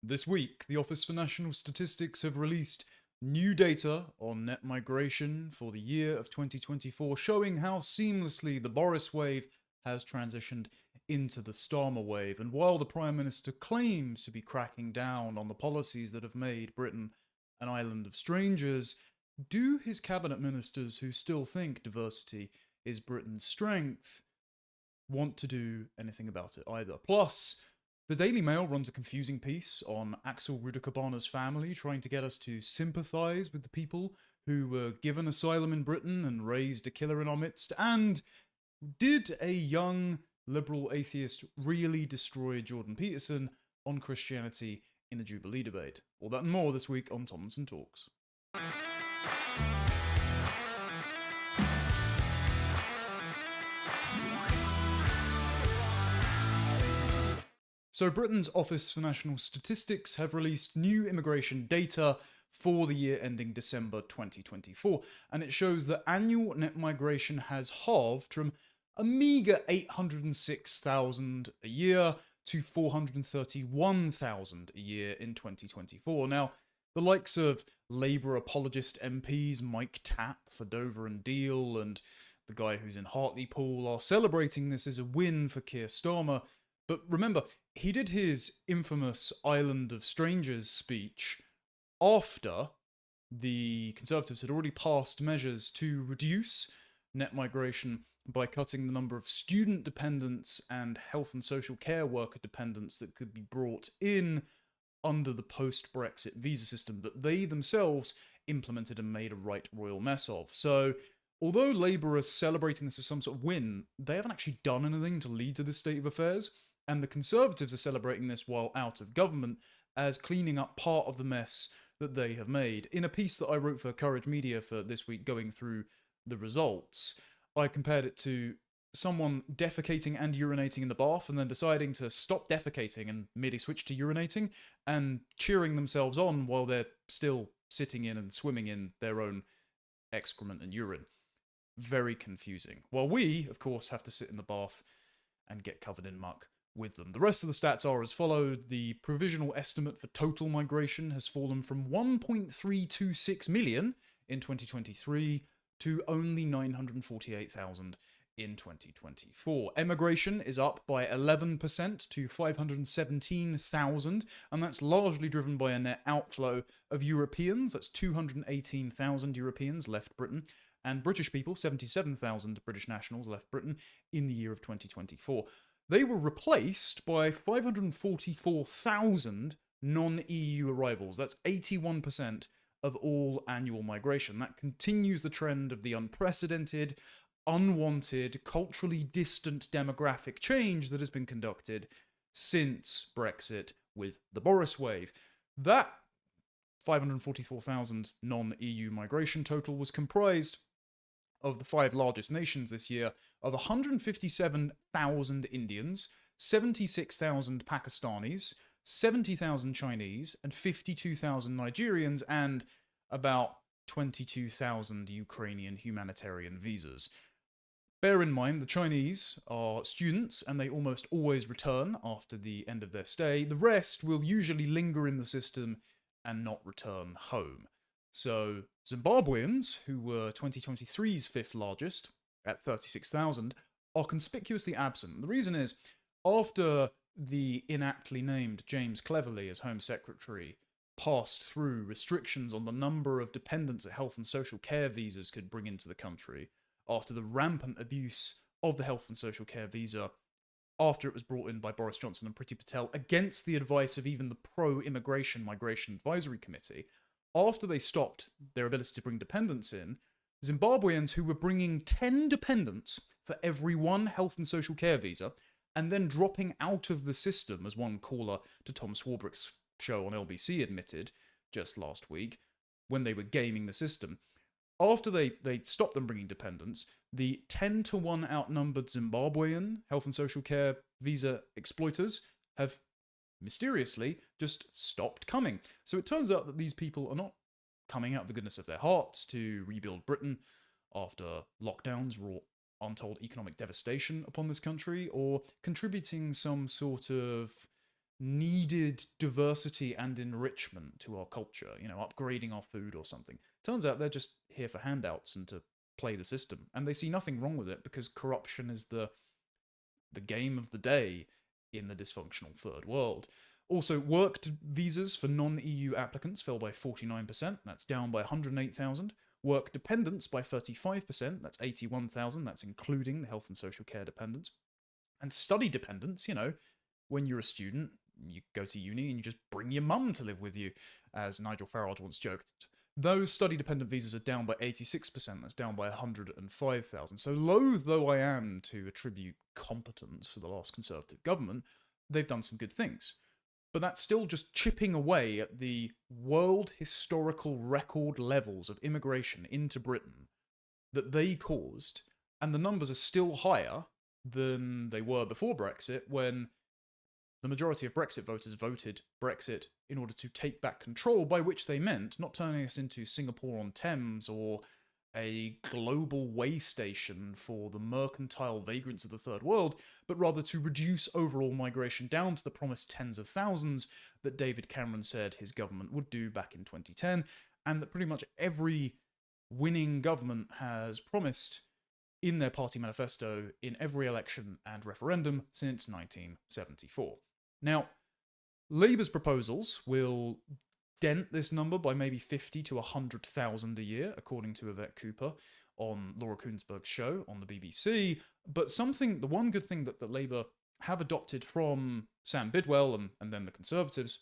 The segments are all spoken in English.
This week, the Office for National Statistics have released new data on net migration for the year of 2024, showing how seamlessly the Boris wave has transitioned into the Starmer wave. And while the Prime Minister claims to be cracking down on the policies that have made Britain an island of strangers, do his cabinet ministers who still think diversity is Britain's strength want to do anything about it either? Plus, the Daily Mail runs a confusing piece on Axel Ruda Cababana's family, trying to get us to sympathise with the people who were given asylum in Britain and raised a killer in our midst. And did a young liberal atheist really destroy Jordan Peterson on Christianity in a Jubilee debate? All that and more this week on Tomlinson Talks. So Britain's Office for National Statistics have released new immigration data for the year ending December 2024, and it shows that annual net migration has halved from a meagre 806,000 a year to 431,000 a year in 2024. Now, the likes of Labour apologist MPs Mike Tapp for Dover and Deal and the guy who's in Hartlepool are celebrating this as a win for Keir Starmer. But remember, he did his infamous Island of Strangers speech after the Conservatives had already passed measures to reduce net migration by cutting the number of student dependents and health and social care worker dependents that could be brought in under the post-Brexit visa system that they themselves implemented and made a right royal mess of. So, although Labour are celebrating this as some sort of win, they haven't actually done anything to lead to this state of affairs. And the Conservatives are celebrating this while out of government as cleaning up part of the mess that they have made. In a piece that I wrote for Courage Media for this week going through the results, I compared it to someone defecating and urinating in the bath and then deciding to stop defecating and merely switch to urinating and cheering themselves on while they're still sitting in and swimming in their own excrement and urine. Very confusing. While we, of course, have to sit in the bath and get covered in muck with them. The rest of the stats are as followed. The provisional estimate for total migration has fallen from 1.326 million in 2023 to only 948,000 in 2024. Emigration is up by 11% to 517,000, and that's largely driven by a net outflow of Europeans. That's 218,000 Europeans left Britain, and British people, 77,000 British nationals left Britain in the year of 2024. They were replaced by 544,000 non-EU arrivals. That's 81% of all annual migration. That continues the trend of the unprecedented, unwanted, culturally distant demographic change that has been conducted since Brexit with the Boris wave. That 544,000 non-EU migration total was comprised of the 5 largest nations this year of 157,000 Indians, 76,000 Pakistanis, 70,000 Chinese, and 52,000 Nigerians, and about 22,000 Ukrainian humanitarian visas. Bear in mind, the Chinese are students, and they almost always return after the end of their stay. The rest will usually linger in the system and not return home. So, Zimbabweans, who were 2023's 5th largest, at 36,000, are conspicuously absent. The reason is, after the inaptly named James Cleverly as Home Secretary passed through restrictions on the number of dependents that health and social care visas could bring into the country, after the rampant abuse of the health and social care visa, after it was brought in by Boris Johnson and Priti Patel against the advice of even the pro-immigration Migration Advisory Committee, after they stopped their ability to bring dependents in, Zimbabweans who were bringing 10 dependents for every one health and social care visa, and then dropping out of the system, as one caller to Tom Swarbrick's show on LBC admitted just last week, when they were gaming the system. After they stopped them bringing dependents, the 10-to-1 outnumbered Zimbabwean health and social care visa exploiters have mysteriously just stopped coming. So it turns out that these people are not coming out of the goodness of their hearts to rebuild Britain after lockdowns wrought untold economic devastation upon this country, or contributing some sort of needed diversity and enrichment to our culture, upgrading our food or something. Turns out they're just here for handouts and to play the system. And they see nothing wrong with it because corruption is the game of the day in the dysfunctional third world. Also, worked visas for non-EU applicants fell by 49%. That's down by 108,000. Work dependents by 35%. That's 81,000. That's including the health and social care dependents. And study dependents, when you're a student, you go to uni and you just bring your mum to live with you, as Nigel Farage once joked. Those study-dependent visas are down by 86%. That's down by 105,000. So loath though I am to attribute competence for the last Conservative government, they've done some good things. But that's still just chipping away at the world historical record levels of immigration into Britain that they caused, and the numbers are still higher than they were before Brexit, when the majority of Brexit voters voted Brexit in order to take back control, by which they meant not turning us into Singapore-on-Thames or a global way station for the mercantile vagrants of the third world, but rather to reduce overall migration down to the promised tens of thousands that David Cameron said his government would do back in 2010, and that pretty much every winning government has promised in their party manifesto in every election and referendum since 1974. Now, Labour's proposals will dent this number by maybe 50 to 100,000 a year, according to Yvette Cooper on Laura Kuenssberg's show on the BBC. But the one good thing that Labour have adopted from Sam Bidwell and then the Conservatives,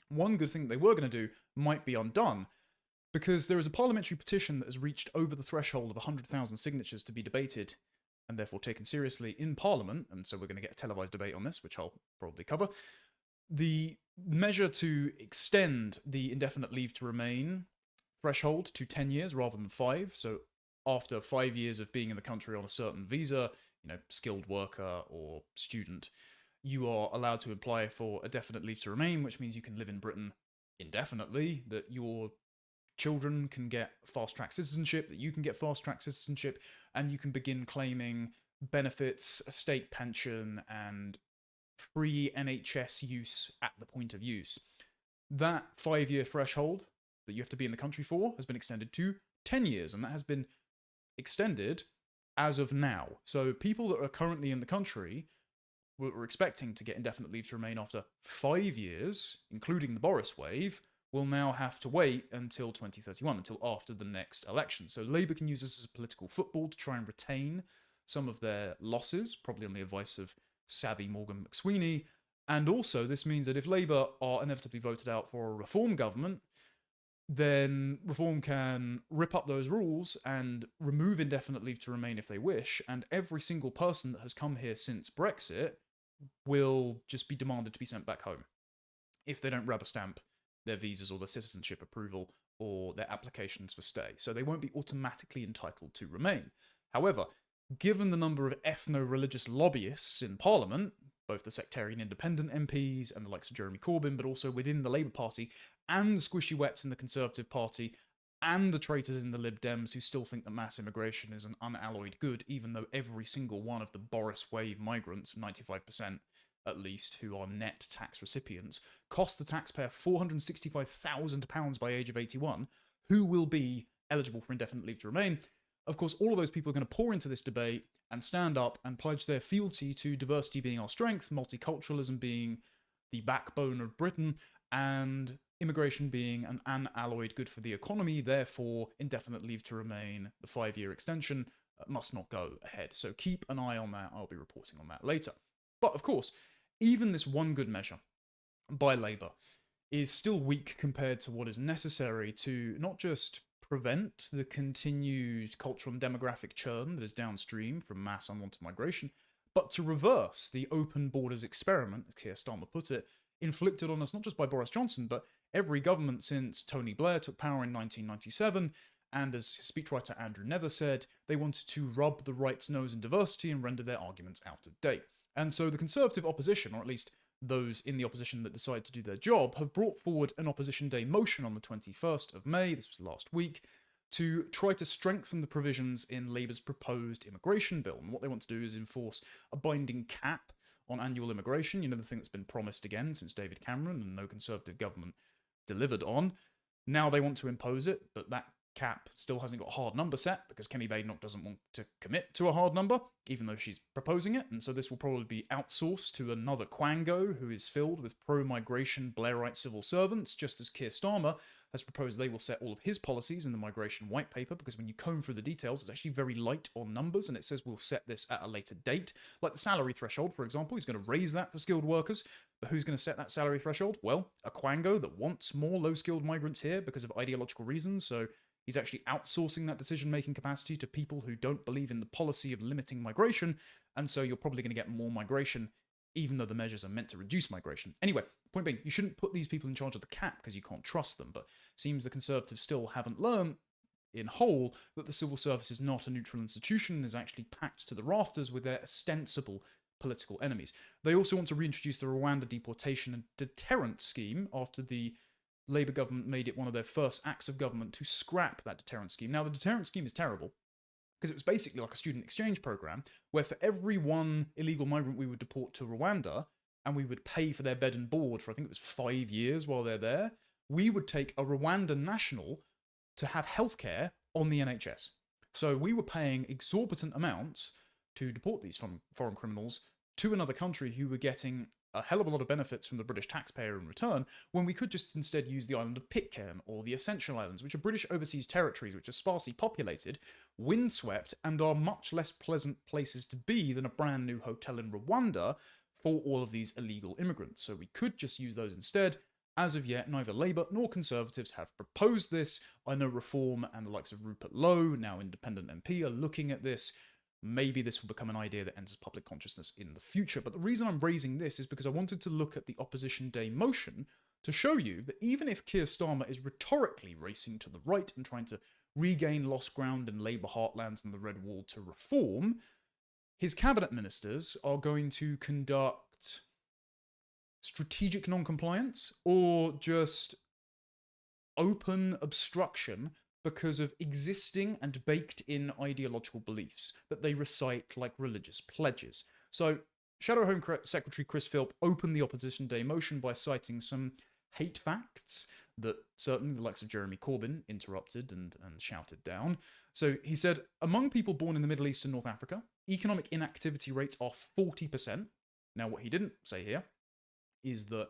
one good thing they were going to do might be undone, because there is a parliamentary petition that has reached over the threshold of 100,000 signatures to be debated and therefore taken seriously in Parliament, and so we're going to get a televised debate on this, which I'll probably cover. The measure to extend the indefinite leave to remain threshold to 10 years rather than 5, so after 5 years of being in the country on a certain visa, skilled worker or student, you are allowed to apply for a definite leave to remain, which means you can live in Britain indefinitely, that your children can get fast-track citizenship, that you can get fast-track citizenship, and you can begin claiming benefits, a state pension, and free NHS use at the point of use. That 5-year threshold that you have to be in the country for has been extended to 10 years, and that has been extended as of now. So people that are currently in the country were expecting to get indefinite leave to remain after 5 years, including the Boris wave, will now have to wait until 2031, until after the next election. So Labour can use this as a political football to try and retain some of their losses, probably on the advice of savvy Morgan McSweeney. And also, this means that if Labour are inevitably voted out for a reform government, then Reform can rip up those rules and remove indefinite leave to remain if they wish, and every single person that has come here since Brexit will just be demanded to be sent back home if they don't rubber stamp their visas or their citizenship approval or their applications for stay. So they won't be automatically entitled to remain. However, given the number of ethno-religious lobbyists in Parliament, both the sectarian independent MPs and the likes of Jeremy Corbyn, but also within the Labour Party, and the squishy wets in the Conservative Party, and the traitors in the Lib Dems who still think that mass immigration is an unalloyed good, even though every single one of the Boris wave migrants, 95% at least, who are net tax recipients, cost the taxpayer £465,000 by age of 81, who will be eligible for indefinite leave to remain. Of course, all of those people are going to pour into this debate and stand up and pledge their fealty to diversity being our strength, multiculturalism being the backbone of Britain, and immigration being an unalloyed good for the economy. Therefore, indefinite leave to remain, the 5-year extension, must not go ahead. So keep an eye on that. I'll be reporting on that later. But of course, even this one good measure by Labour is still weak compared to what is necessary to not just prevent the continued cultural and demographic churn that is downstream from mass unwanted migration, but to reverse the open borders experiment, as Keir Starmer put it, inflicted on us not just by Boris Johnson, but every government since Tony Blair took power in 1997, and as speechwriter Andrew Nether said, they wanted to rub the right's nose in diversity and render their arguments out of date. And so the Conservative opposition, or at least those in the opposition that decide to do their job, have brought forward an Opposition Day motion on the 21st of May, this was last week, to try to strengthen the provisions in Labour's proposed immigration bill. And what they want to do is enforce a binding cap on annual immigration, the thing that's been promised again since David Cameron and no Conservative government delivered on. Now they want to impose it, but that cap still hasn't got a hard number set because Kemi Badenoch doesn't want to commit to a hard number, even though she's proposing it, and so this will probably be outsourced to another quango who is filled with pro-migration Blairite civil servants, just as Keir Starmer has proposed they will set all of his policies in the migration white paper, because when you comb through the details, it's actually very light on numbers, and it says we'll set this at a later date. Like the salary threshold, for example, he's going to raise that for skilled workers, but who's going to set that salary threshold? Well, a quango that wants more low-skilled migrants here because of ideological reasons, so he's actually outsourcing that decision-making capacity to people who don't believe in the policy of limiting migration, and so you're probably going to get more migration, even though the measures are meant to reduce migration. Anyway, point being, you shouldn't put these people in charge of the cap because you can't trust them, but it seems the Conservatives still haven't learned in whole that the civil service is not a neutral institution and is actually packed to the rafters with their ostensible political enemies. They also want to reintroduce the Rwanda deportation and deterrent scheme after the Labour government made it one of their first acts of government to scrap that deterrent scheme. Now, the deterrent scheme is terrible because it was basically like a student exchange program where for every one illegal migrant we would deport to Rwanda and we would pay for their bed and board for, I think it was 5 years while they're there, we would take a Rwandan national to have healthcare on the NHS. So we were paying exorbitant amounts to deport these foreign criminals to another country who were getting a hell of a lot of benefits from the British taxpayer in return, when we could just instead use the island of Pitcairn or the Ascension Islands, which are British overseas territories which are sparsely populated, windswept, and are much less pleasant places to be than a brand new hotel in Rwanda for all of these illegal immigrants. So we could just use those instead. As of yet, neither Labour nor Conservatives have proposed this. I know Reform and the likes of Rupert Lowe, now Independent MP, are looking at this. Maybe this will become an idea that enters public consciousness in the future. But the reason I'm raising this is because I wanted to look at the Opposition Day motion to show you that even if Keir Starmer is rhetorically racing to the right and trying to regain lost ground in Labour heartlands and the Red Wall to reform, his cabinet ministers are going to conduct strategic non-compliance or just open obstruction because of existing and baked-in ideological beliefs that they recite like religious pledges. So, Shadow Home Secretary Chris Philp opened the Opposition Day motion by citing some hate facts that certainly the likes of Jeremy Corbyn interrupted and shouted down. So he said, among people born in the Middle East and North Africa, economic inactivity rates are 40%. Now, what he didn't say here is that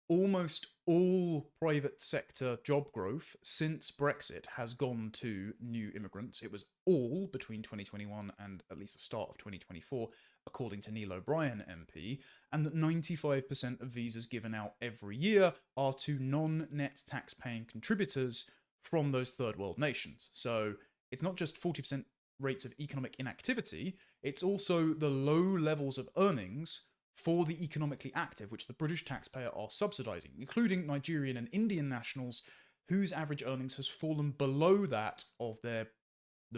almost all private sector job growth since Brexit has gone to new immigrants. It was all between 2021 and at least the start of 2024, according to Neil O'Brien MP, and that 95% of visas given out every year are to non-net tax-paying contributors from those third world nations. So it's not just 40% rates of economic inactivity, it's also the low levels of earnings for the economically active, which the British taxpayer are subsidising, including Nigerian and Indian nationals whose average earnings has fallen below that of the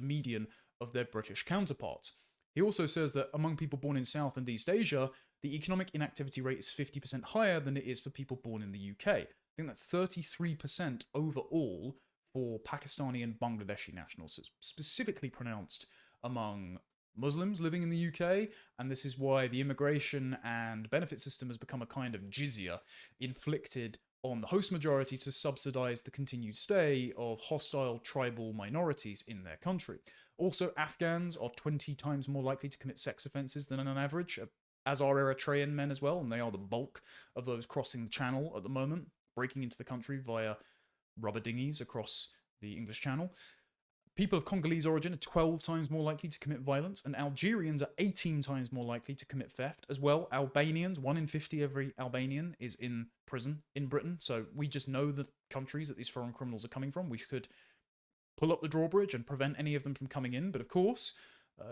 median of their British counterparts. He also says that among people born in South and East Asia, the economic inactivity rate is 50% higher than it is for people born in the UK. I think that's 33% overall for Pakistani and Bangladeshi nationals. So it's specifically pronounced among Muslims living in the UK, and this is why the immigration and benefit system has become a kind of jizya inflicted on the host majority to subsidise the continued stay of hostile tribal minorities in their country. Also, Afghans are 20 times more likely to commit sex offences than on average, as are Eritrean men as well, and they are the bulk of those crossing the channel at the moment, breaking into the country via rubber dinghies across the English Channel. People of Congolese origin are 12 times more likely to commit violence, and Algerians are 18 times more likely to commit theft. As well, Albanians, 1 in 50 every Albanian is in prison in Britain, so we just know the countries that these foreign criminals are coming from. We could pull up the drawbridge and prevent any of them from coming in, but of course,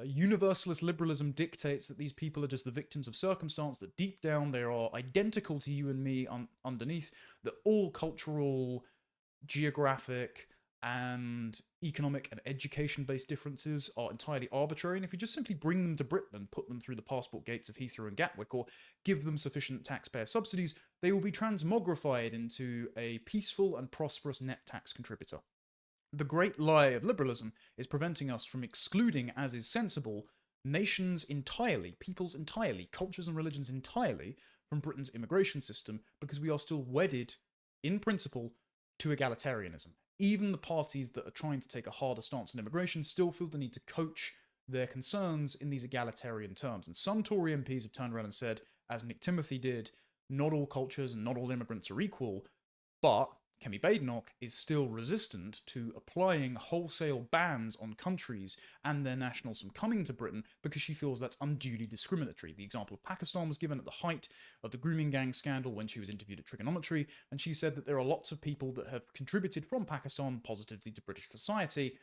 universalist liberalism dictates that these people are just the victims of circumstance, that deep down they are identical to you and me underneath, that all cultural, geographic, and economic and education-based differences are entirely arbitrary, and if you just simply bring them to Britain and put them through the passport gates of Heathrow and Gatwick, or give them sufficient taxpayer subsidies, they will be transmogrified into a peaceful and prosperous net tax contributor. The great lie of liberalism is preventing us from excluding, as is sensible, nations entirely, peoples entirely, cultures and religions entirely from Britain's immigration system because we are still wedded, in principle, to egalitarianism. Even the parties that are trying to take a harder stance on immigration still feel the need to coach their concerns in these egalitarian terms. And some Tory MPs have turned around and said, as Nick Timothy did, not all cultures and not all immigrants are equal, but Kemi Badenoch is still resistant to applying wholesale bans on countries and their nationals from coming to Britain because she feels that's unduly discriminatory. The example of Pakistan was given at the height of the grooming gang scandal when she was interviewed at Trigonometry, and she said that there are lots of people that have contributed from Pakistan positively to British society.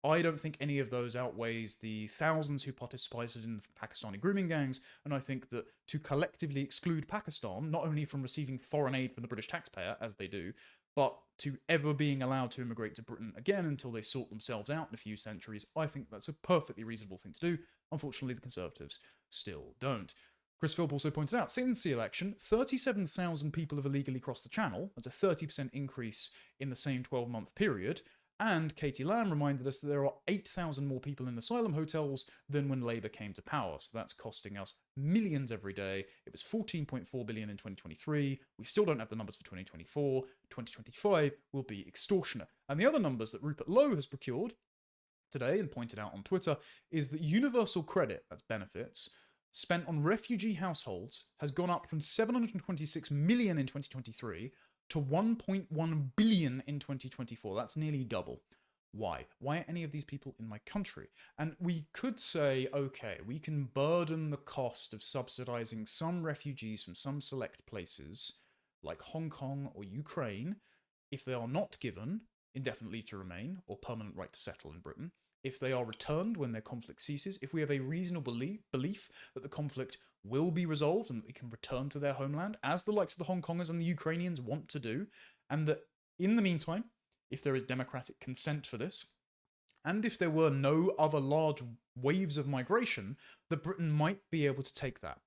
I don't think any of those outweighs the thousands who participated in the Pakistani grooming gangs, and I think that to collectively exclude Pakistan, not only from receiving foreign aid from the British taxpayer, as they do, but to ever being allowed to immigrate to Britain again until they sort themselves out in a few centuries, I think that's a perfectly reasonable thing to do. Unfortunately, the Conservatives still don't. Chris Philp also pointed out, since the election, 37,000 people have illegally crossed the Channel. That's a 30% increase in the same 12-month period. And Katie Lamb reminded us that there are 8,000 more people in asylum hotels than when Labour came to power. So that's costing us millions every day. It was 14.4 billion in 2023. We still don't have the numbers for 2024. 2025 will be extortionate. And the other numbers that Rupert Lowe has procured today and pointed out on Twitter is that universal credit, that's benefits, spent on refugee households has gone up from 726 million in 2023 to 1.1 billion in 2024. That's nearly double. Why? Why are any of these people in my country? And we could say, okay, we can burden the cost of subsidizing some refugees from some select places, like Hong Kong or Ukraine, if they are not given indefinite leave to remain or permanent right to settle in Britain, if they are returned when their conflict ceases, if we have a reasonable belief that the conflict will be resolved and that they can return to their homeland, as the likes of the Hong Kongers and the Ukrainians want to do, and that in the meantime, if there is democratic consent for this, and if there were no other large waves of migration, that Britain might be able to take that.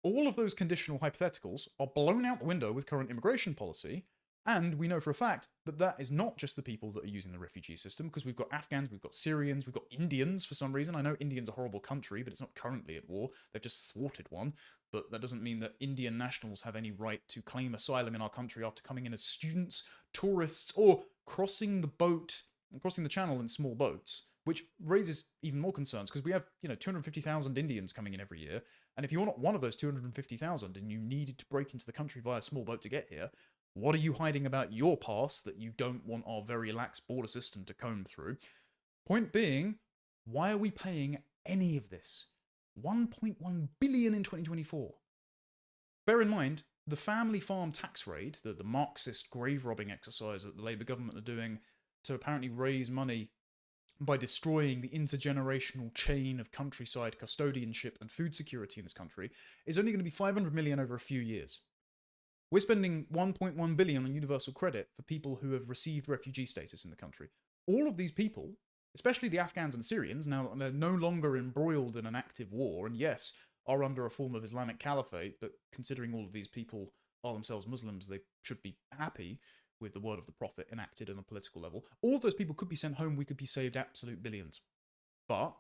All of those conditional hypotheticals are blown out the window with current immigration policy, and we know for a fact that that is not just the people that are using the refugee system, because we've got Afghans, we've got Syrians, we've got Indians for some reason. I know India's a horrible country, but it's not currently at war. They've just thwarted one. But that doesn't mean that Indian nationals have any right to claim asylum in our country after coming in as students, tourists, or crossing the channel in small boats, which raises even more concerns because we have, 250,000 Indians coming in every year. And if you're not one of those 250,000 and you needed to break into the country via a small boat to get here, what are you hiding about your past that you don't want our very lax border system to comb through? Point being, why are we paying any of this? 1.1 billion in 2024. Bear in mind, the family farm tax raid, the Marxist grave robbing exercise that the Labour government are doing to apparently raise money by destroying the intergenerational chain of countryside custodianship and food security in this country, is only going to be 500 million over a few years. We're spending 1.1 billion on universal credit for people who have received refugee status in the country. All of these people, especially the Afghans and Syrians, now they're no longer embroiled in an active war, and yes, are under a form of Islamic caliphate, but considering all of these people are themselves Muslims, they should be happy with the word of the Prophet enacted on a political level. All of those people could be sent home, we could be saved absolute billions. But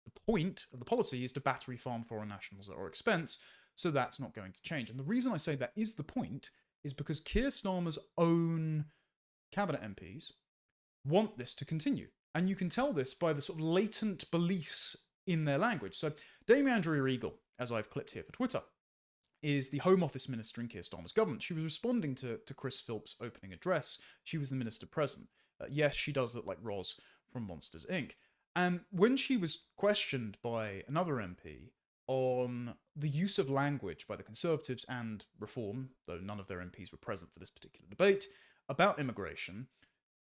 the point of the policy is to battery farm foreign nationals at our expense, so that's not going to change. And the reason I say that is the point is because Keir Starmer's own cabinet MPs want this to continue. And you can tell this by the sort of latent beliefs in their language. So Dame Andrea Regal, as I've clipped here for Twitter, is the Home Office Minister in Keir Starmer's government. She was responding to Chris Philp's opening address. She was the Minister Present. Yes, she does look like Roz from Monsters, Inc. And when she was questioned by another MP on the use of language by the Conservatives and Reform, though none of their MPs were present for this particular debate, about immigration,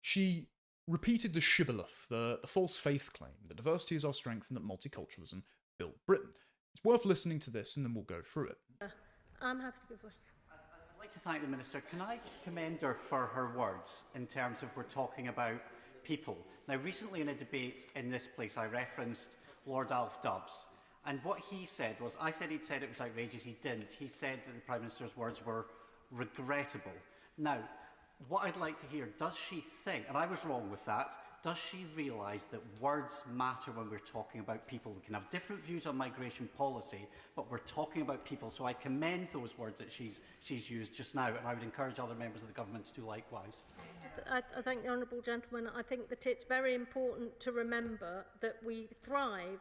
she repeated the shibboleth, the false faith claim, that diversity is our strength and that multiculturalism built Britain. It's worth listening to this and then we'll go through it. I'm happy to give way. I'd like to thank the Minister. Can I commend her for her words in terms of we're talking about people? Now, recently in a debate in this place, I referenced Lord Alf Dubs. And what he said was, I said he'd said it was outrageous, he didn't. He said that the Prime Minister's words were regrettable. Now, what I'd like to hear, does she think, and I was wrong with that, does she realise that words matter when we're talking about people? We can have different views on migration policy, but we're talking about people. So I commend those words that she's used just now, and I would encourage other members of the government to do likewise. I thank the honourable gentleman. I think that it's very important to remember that we thrive,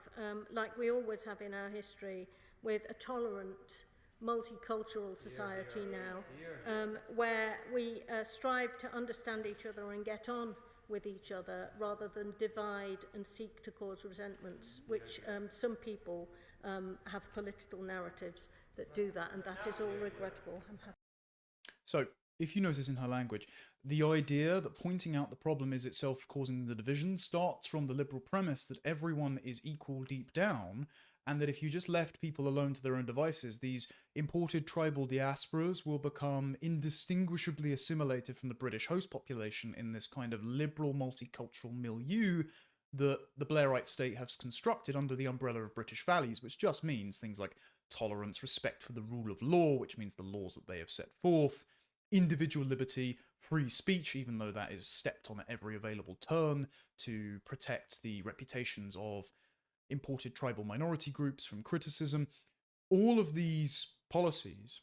like we always have in our history, with a tolerant, multicultural society now, where we strive to understand each other and get on with each other rather than divide and seek to cause resentments, which some people have political narratives that do that, and that is all regrettable. So, if you notice in her language, the idea that pointing out the problem is itself causing the division starts from the liberal premise that everyone is equal deep down, and that if you just left people alone to their own devices, these imported tribal diasporas will become indistinguishably assimilated from the British host population in this kind of liberal multicultural milieu that the Blairite state has constructed under the umbrella of British values, which just means things like tolerance, respect for the rule of law, which means the laws that they have set forth, individual liberty, free speech, even though that is stepped on at every available turn to protect the reputations of imported tribal minority groups from criticism. All of these policies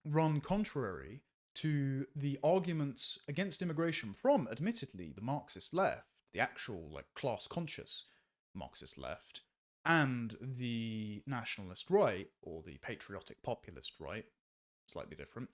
run contrary to the arguments against immigration from, admittedly, the Marxist left, the actual class-conscious Marxist left, and the nationalist right, or the patriotic populist right, slightly different.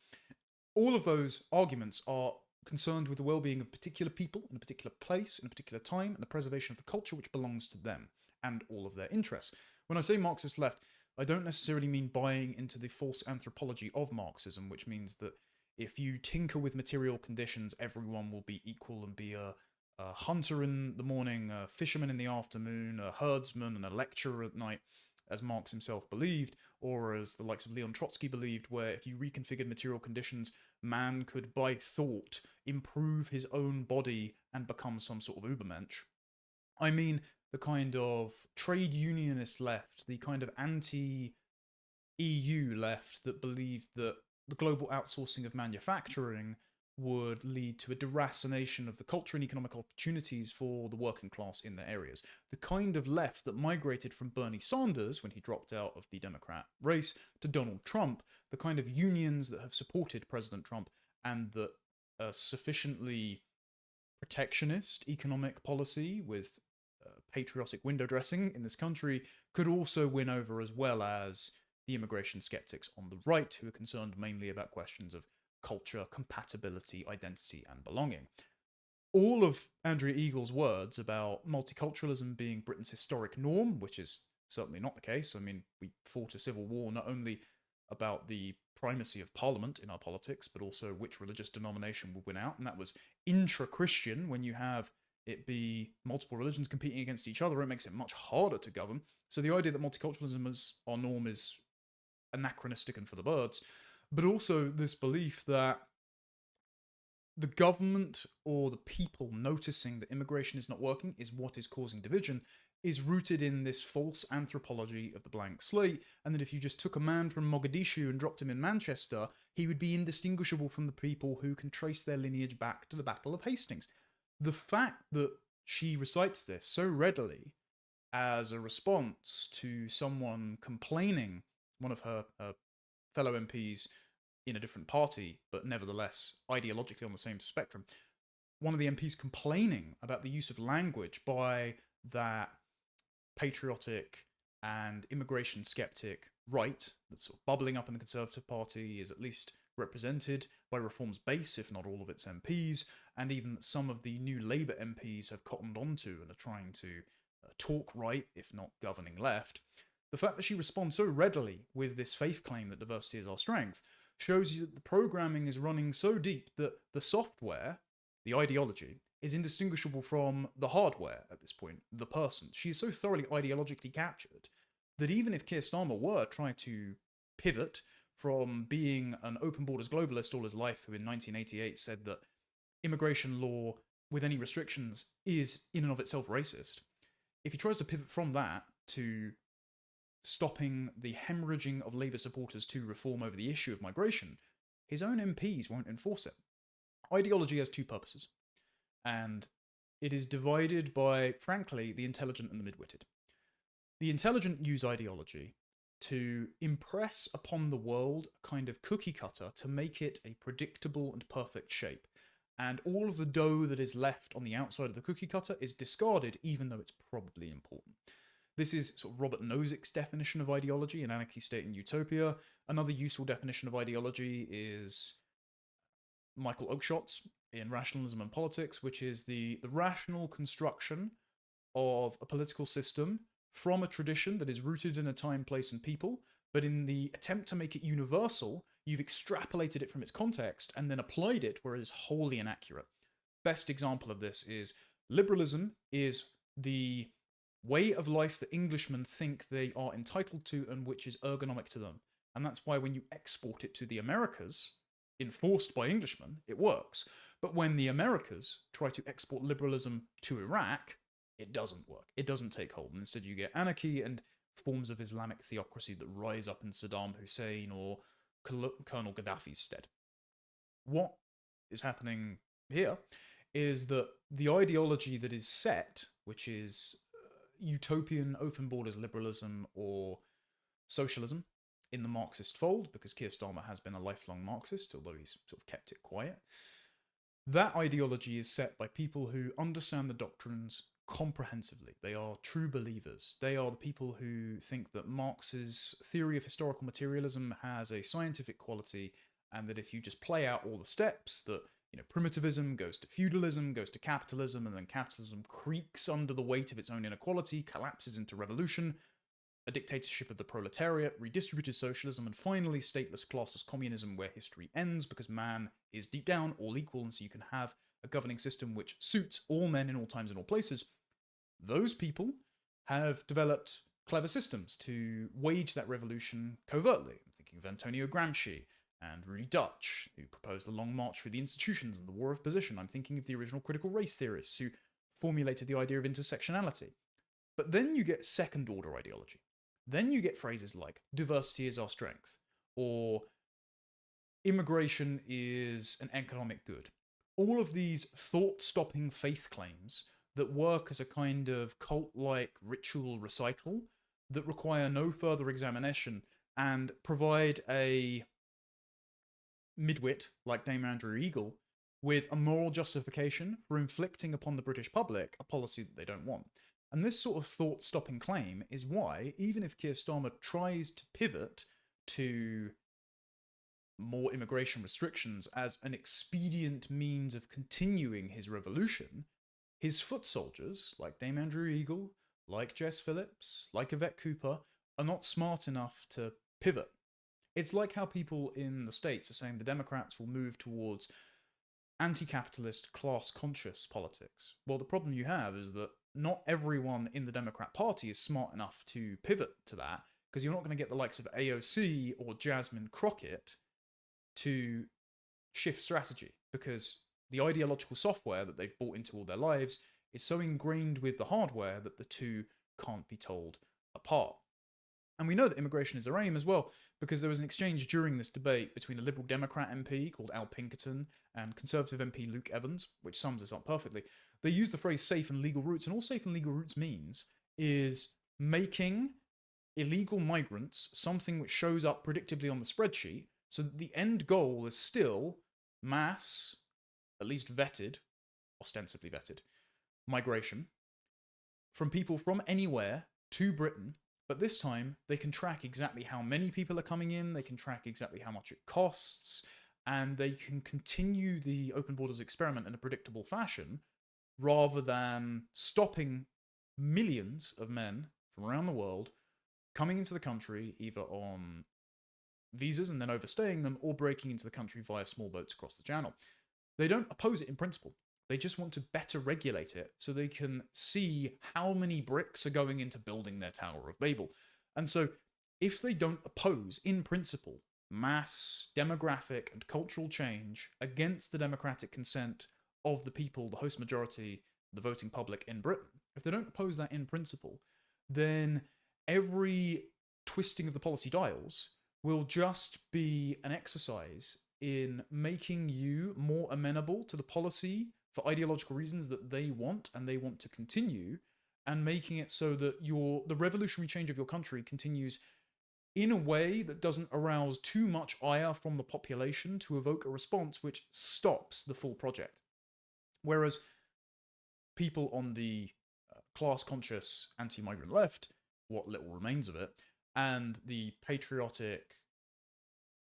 All of those arguments are concerned with the well-being of particular people in a particular place, in a particular time, and the preservation of the culture which belongs to them, and all of their interests. When I say Marxist left, I don't necessarily mean buying into the false anthropology of Marxism, which means that if you tinker with material conditions, everyone will be equal and be a hunter in the morning, a fisherman in the afternoon, a herdsman and a lecturer at night, as Marx himself believed, or as the likes of Leon Trotsky believed, where if you reconfigured material conditions, man could, by thought, improve his own body and become some sort of Ubermensch. I mean the kind of trade unionist left, the kind of anti-EU left that believed that the global outsourcing of manufacturing would lead to a deracination of the culture and economic opportunities for the working class in their areas. The kind of left that migrated from Bernie Sanders, when he dropped out of the Democrat race, to Donald Trump, the kind of unions that have supported President Trump, and that a sufficiently protectionist economic policy with patriotic window dressing in this country could also win over, as well as the immigration skeptics on the right, who are concerned mainly about questions of culture, compatibility, identity, and belonging. All of Andrea Eagle's words about multiculturalism being Britain's historic norm, which is certainly not the case. I mean, we fought a civil war not only about the primacy of Parliament in our politics, but also which religious denomination would win out, and that was intra-Christian. When you have it be multiple religions competing against each other, it makes it much harder to govern. So the idea that multiculturalism as our norm is anachronistic and for the birds, but also this belief that the government or the people noticing that immigration is not working is what is causing division, is rooted in this false anthropology of the blank slate, and that if you just took a man from Mogadishu and dropped him in Manchester, he would be indistinguishable from the people who can trace their lineage back to the Battle of Hastings. The fact that she recites this so readily as a response to someone complaining, one of her fellow MPs in a different party, but nevertheless ideologically on the same spectrum, one of the MPs complaining about the use of language by that patriotic and immigration skeptic right that's sort of bubbling up in the Conservative Party, is at least represented by Reform's base, if not all of its MPs, and even that some of the new Labour MPs have cottoned onto and are trying to talk right, if not governing left. The fact that she responds so readily with this faith claim that diversity is our strength shows you that the programming is running so deep that the software, the ideology, is indistinguishable from the hardware at this point, the person. She is so thoroughly ideologically captured that even if Keir Starmer were trying to pivot from being an open borders globalist all his life, who in 1988 said that immigration law with any restrictions is in and of itself racist, if he tries to pivot from that to stopping the hemorrhaging of Labour supporters to reform over the issue of migration, his own MPs won't enforce it. Ideology has two purposes, and it is divided by, frankly, the intelligent and the mid-witted. The intelligent use ideology to impress upon the world a kind of cookie cutter to make it a predictable and perfect shape. And all of the dough that is left on the outside of the cookie cutter is discarded, even though it's probably important. This is sort of Robert Nozick's definition of ideology in Anarchy, State and Utopia. Another useful definition of ideology is Michael Oakeshott's in Rationalism and Politics, which is the rational construction of a political system from a tradition that is rooted in a time, place, and people, but in the attempt to make it universal, you've extrapolated it from its context and then applied it where it is wholly inaccurate. Best example of this is liberalism is the way of life that Englishmen think they are entitled to and which is ergonomic to them. And that's why when you export it to the Americas, enforced by Englishmen, it works. But when the Americas try to export liberalism to Iraq, it doesn't work. It doesn't take hold. And instead you get anarchy and forms of Islamic theocracy that rise up in Saddam Hussein or Colonel Gaddafi's stead. What is happening here is that the ideology that is set, which is utopian open borders liberalism or socialism in the Marxist fold, because Keir Starmer has been a lifelong Marxist, although he's sort of kept it quiet, that ideology is set by people who understand the doctrines comprehensively. They are true believers. They are the people who think that Marx's theory of historical materialism has a scientific quality, and that if you just play out all the steps, that primitivism goes to feudalism, goes to capitalism, and then capitalism creaks under the weight of its own inequality, collapses into revolution, a dictatorship of the proletariat, redistributed socialism, and finally stateless classless communism, where history ends because man is deep down all equal, and so you can have a governing system which suits all men in all times and all places. Those people have developed clever systems to wage that revolution covertly. I'm thinking of Antonio Gramsci and Rudy Dutch, who proposed the Long March through the institutions and the War of Position. I'm thinking of the original critical race theorists who formulated the idea of intersectionality. But then you get second-order ideology. Then you get phrases like diversity is our strength, or immigration is an economic good. All of these thought-stopping faith claims that work as a kind of cult-like ritual recital that require no further examination and provide a midwit like Dame Andrew Eagle with a moral justification for inflicting upon the British public a policy that they don't want. And this sort of thought-stopping claim is why, even if Keir Starmer tries to pivot to more immigration restrictions as an expedient means of continuing his revolution, his foot soldiers, like Dame Andrew Eagle, like Jess Phillips, like Yvette Cooper, are not smart enough to pivot. It's like how people in the States are saying the Democrats will move towards anti-capitalist, class-conscious politics. Well, the problem you have is that not everyone in the Democrat Party is smart enough to pivot to that, because you're not going to get the likes of AOC or Jasmine Crockett to shift strategy, because the ideological software that they've bought into all their lives is so ingrained with the hardware that the two can't be told apart. And we know that immigration is their aim as well, because there was an exchange during this debate between a Liberal Democrat MP called Al Pinkerton and Conservative MP Luke Evans, which sums this up perfectly. They use the phrase safe and legal routes, and all safe and legal routes means is making illegal migrants something which shows up predictably on the spreadsheet, so that the end goal is still mass, at least vetted, ostensibly vetted, migration from people from anywhere to Britain. But this time, they can track exactly how many people are coming in, they can track exactly how much it costs, and they can continue the open borders experiment in a predictable fashion, rather than stopping millions of men from around the world coming into the country either on visas and then overstaying them, or breaking into the country via small boats across the channel. They don't oppose it in principle. They just want to better regulate it so they can see how many bricks are going into building their Tower of Babel. And so if they don't oppose, in principle, mass demographic and cultural change against the democratic consent of the people, the host majority, the voting public in Britain, if they don't oppose that in principle, then every twisting of the policy dials will just be an exercise in making you more amenable to the policy for ideological reasons that they want and they want to continue, and making it so that the revolutionary change of your country continues in a way that doesn't arouse too much ire from the population to evoke a response which stops the full project. Whereas people on the class-conscious anti-migrant left, what little remains of it, and the patriotic,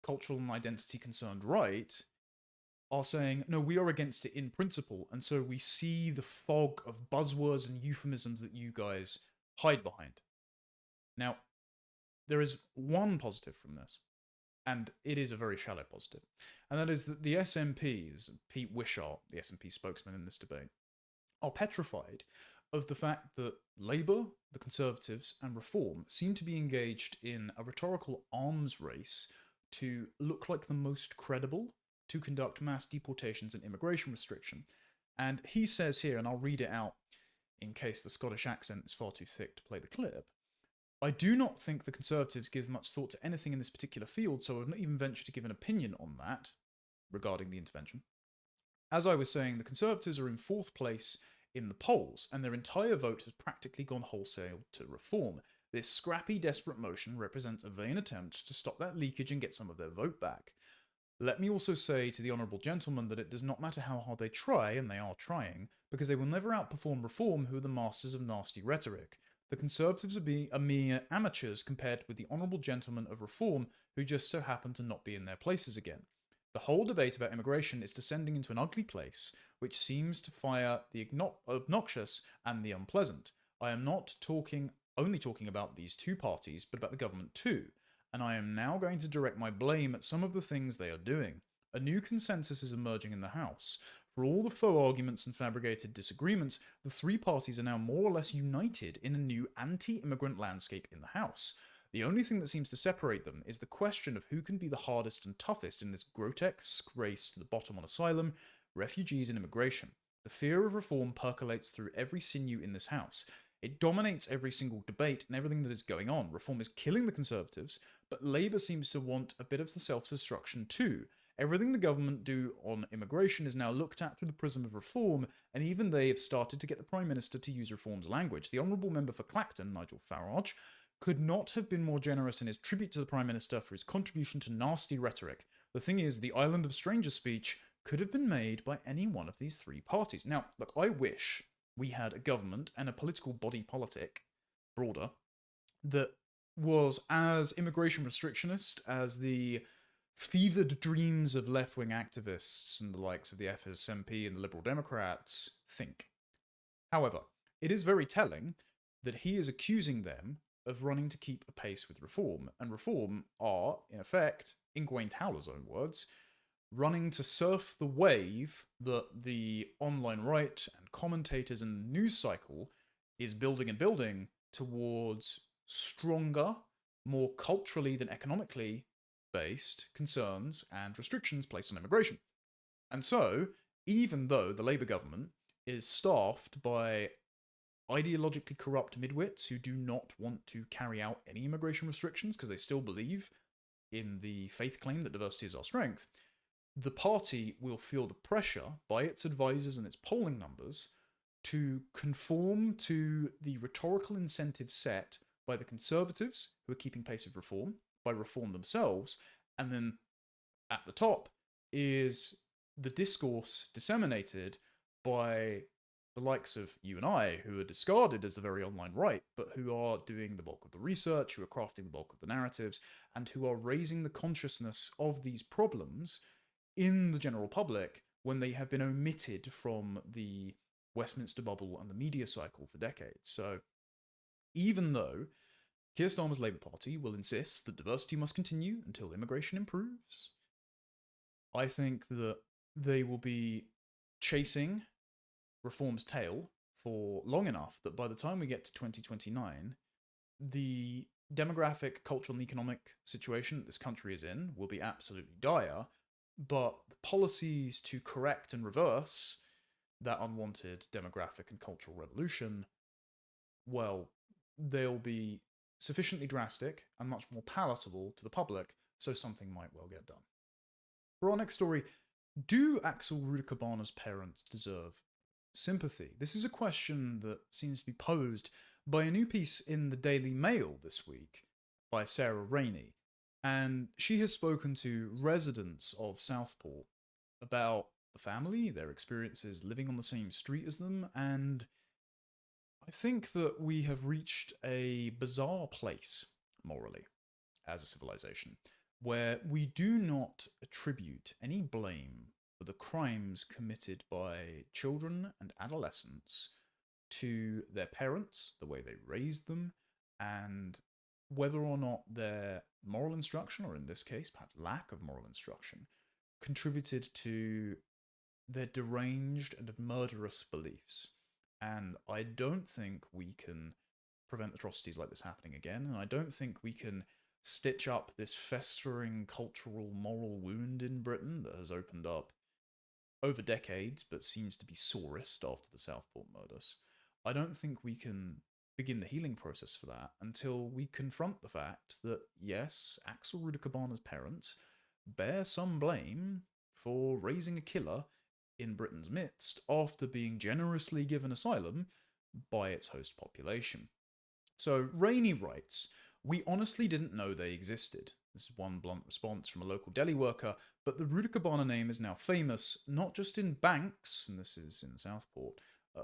cultural and identity-concerned right are saying, no, we are against it in principle, and so we see the fog of buzzwords and euphemisms that you guys hide behind. Now, there is one positive from this, and it is a very shallow positive, and that is that the SNPs, Pete Wishart, the SNP spokesman in this debate, are petrified of the fact that Labour, the Conservatives, and Reform seem to be engaged in a rhetorical arms race to look like the most credible to conduct mass deportations and immigration restriction. And he says here, and I'll read it out in case the Scottish accent is far too thick to play the clip, I do not think the Conservatives gives much thought to anything in this particular field, so I would not even venture to give an opinion on that, regarding the intervention. As I was saying, the Conservatives are in 4th place in the polls, and their entire vote has practically gone wholesale to Reform. This scrappy, desperate motion represents a vain attempt to stop that leakage and get some of their vote back. Let me also say to the honourable gentleman that it does not matter how hard they try, and they are trying, because they will never outperform Reform, who are the masters of nasty rhetoric. The Conservatives are mere amateurs compared with the honourable gentlemen of Reform, who just so happen to not be in their places again. The whole debate about immigration is descending into an ugly place, which seems to fire the obnoxious and the unpleasant. I am not only talking about these two parties, but about the government too, and I am now going to direct my blame at some of the things they are doing. A new consensus is emerging in the House. For all the faux arguments and fabricated disagreements, the three parties are now more or less united in a new anti-immigrant landscape in the House. The only thing that seems to separate them is the question of who can be the hardest and toughest in this grotesque race to the bottom on asylum, refugees and immigration. The fear of Reform percolates through every sinew in this House. It dominates every single debate and everything that is going on. Reform is killing the Conservatives, but Labour seems to want a bit of the self-destruction too. Everything the government do on immigration is now looked at through the prism of Reform, and even they have started to get the Prime Minister to use Reform's language. The Honourable Member for Clacton, Nigel Farage, could not have been more generous in his tribute to the Prime Minister for his contribution to nasty rhetoric. The thing is, the Island of Strangers speech could have been made by any one of these three parties. Now, look, I wish we had a government and a political body politic, broader, that was as immigration restrictionist as the fevered dreams of left-wing activists and the likes of the FSNP and the Liberal Democrats think. However, it is very telling that he is accusing them of running to keep a pace with Reform, and Reform are, in effect, in Gwaine Towler's own words, running to surf the wave that the online right and commentators and the news cycle is building and building towards stronger, more culturally than economically based concerns and restrictions placed on immigration. And so, even though the Labour government is staffed by ideologically corrupt midwits who do not want to carry out any immigration restrictions because they still believe in the faith claim that diversity is our strength, the party will feel the pressure by its advisors and its polling numbers to conform to the rhetorical incentive set by the Conservatives, who are keeping pace with Reform, by Reform themselves, and then at the top is the discourse disseminated by the likes of you and I, who are discarded as the very online right, but who are doing the bulk of the research, who are crafting the bulk of the narratives, and who are raising the consciousness of these problems in the general public when they have been omitted from the Westminster bubble and the media cycle for decades. So, even though Keir Starmer's Labour Party will insist that diversity must continue until immigration improves, I think that they will be chasing Reform's tail for long enough that by the time we get to 2029, the demographic, cultural and economic situation that this country is in will be absolutely dire, but the policies to correct and reverse that unwanted demographic and cultural revolution, well, they'll be sufficiently drastic and much more palatable to the public, so something might well get done. For our next story, Do Axel Ruda Cababana's parents deserve sympathy? This is a question that seems to be posed by a new piece in the Daily Mail this week by Sarah Rainey, and she has spoken to residents of Southport about the family, their experiences living on the same street as them, and I think that we have reached a bizarre place, morally, as a civilization, where we do not attribute any blame for the crimes committed by children and adolescents to their parents, the way they raised them, and whether or not their moral instruction, or in this case, perhaps lack of moral instruction, contributed to their deranged and murderous beliefs. And I don't think we can prevent atrocities like this happening again, and I don't think we can stitch up this festering cultural moral wound in Britain that has opened up over decades but seems to be sorest after the Southport murders. I don't think we can begin the healing process for that until we confront the fact that, yes, Axel Ruda Cababana's parents bear some blame for raising a killer in Britain's midst after being generously given asylum by its host population. So Rainey writes, "We honestly didn't know they existed." This is one blunt response from a local deli worker, but the Ruda Cababana name is now famous not just in Banks, and this is in Southport,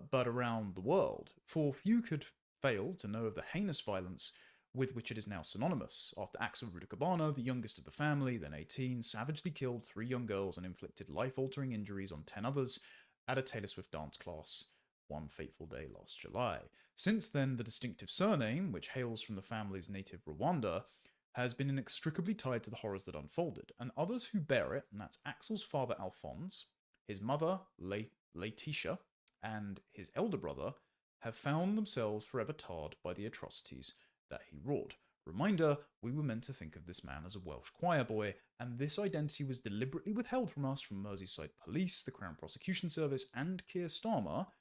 but around the world, for few could fail to know of the heinous violence with which it is now synonymous, after Axel Ruda Cababana, the youngest of the family, then 18, savagely killed 3 young girls and inflicted life-altering injuries on 10 others at a Taylor Swift dance class one fateful day last July. Since then, the distinctive surname, which hails from the family's native Rwanda, has been inextricably tied to the horrors that unfolded, and others who bear it, and that's Axel's father Alphonse, his mother Laetitia, and his elder brother, have found themselves forever tarred by the atrocities that he wrought. Reminder, we were meant to think of this man as a Welsh choir boy, and this identity was deliberately withheld from us from Merseyside Police, the Crown Prosecution Service, and Keir Starmer,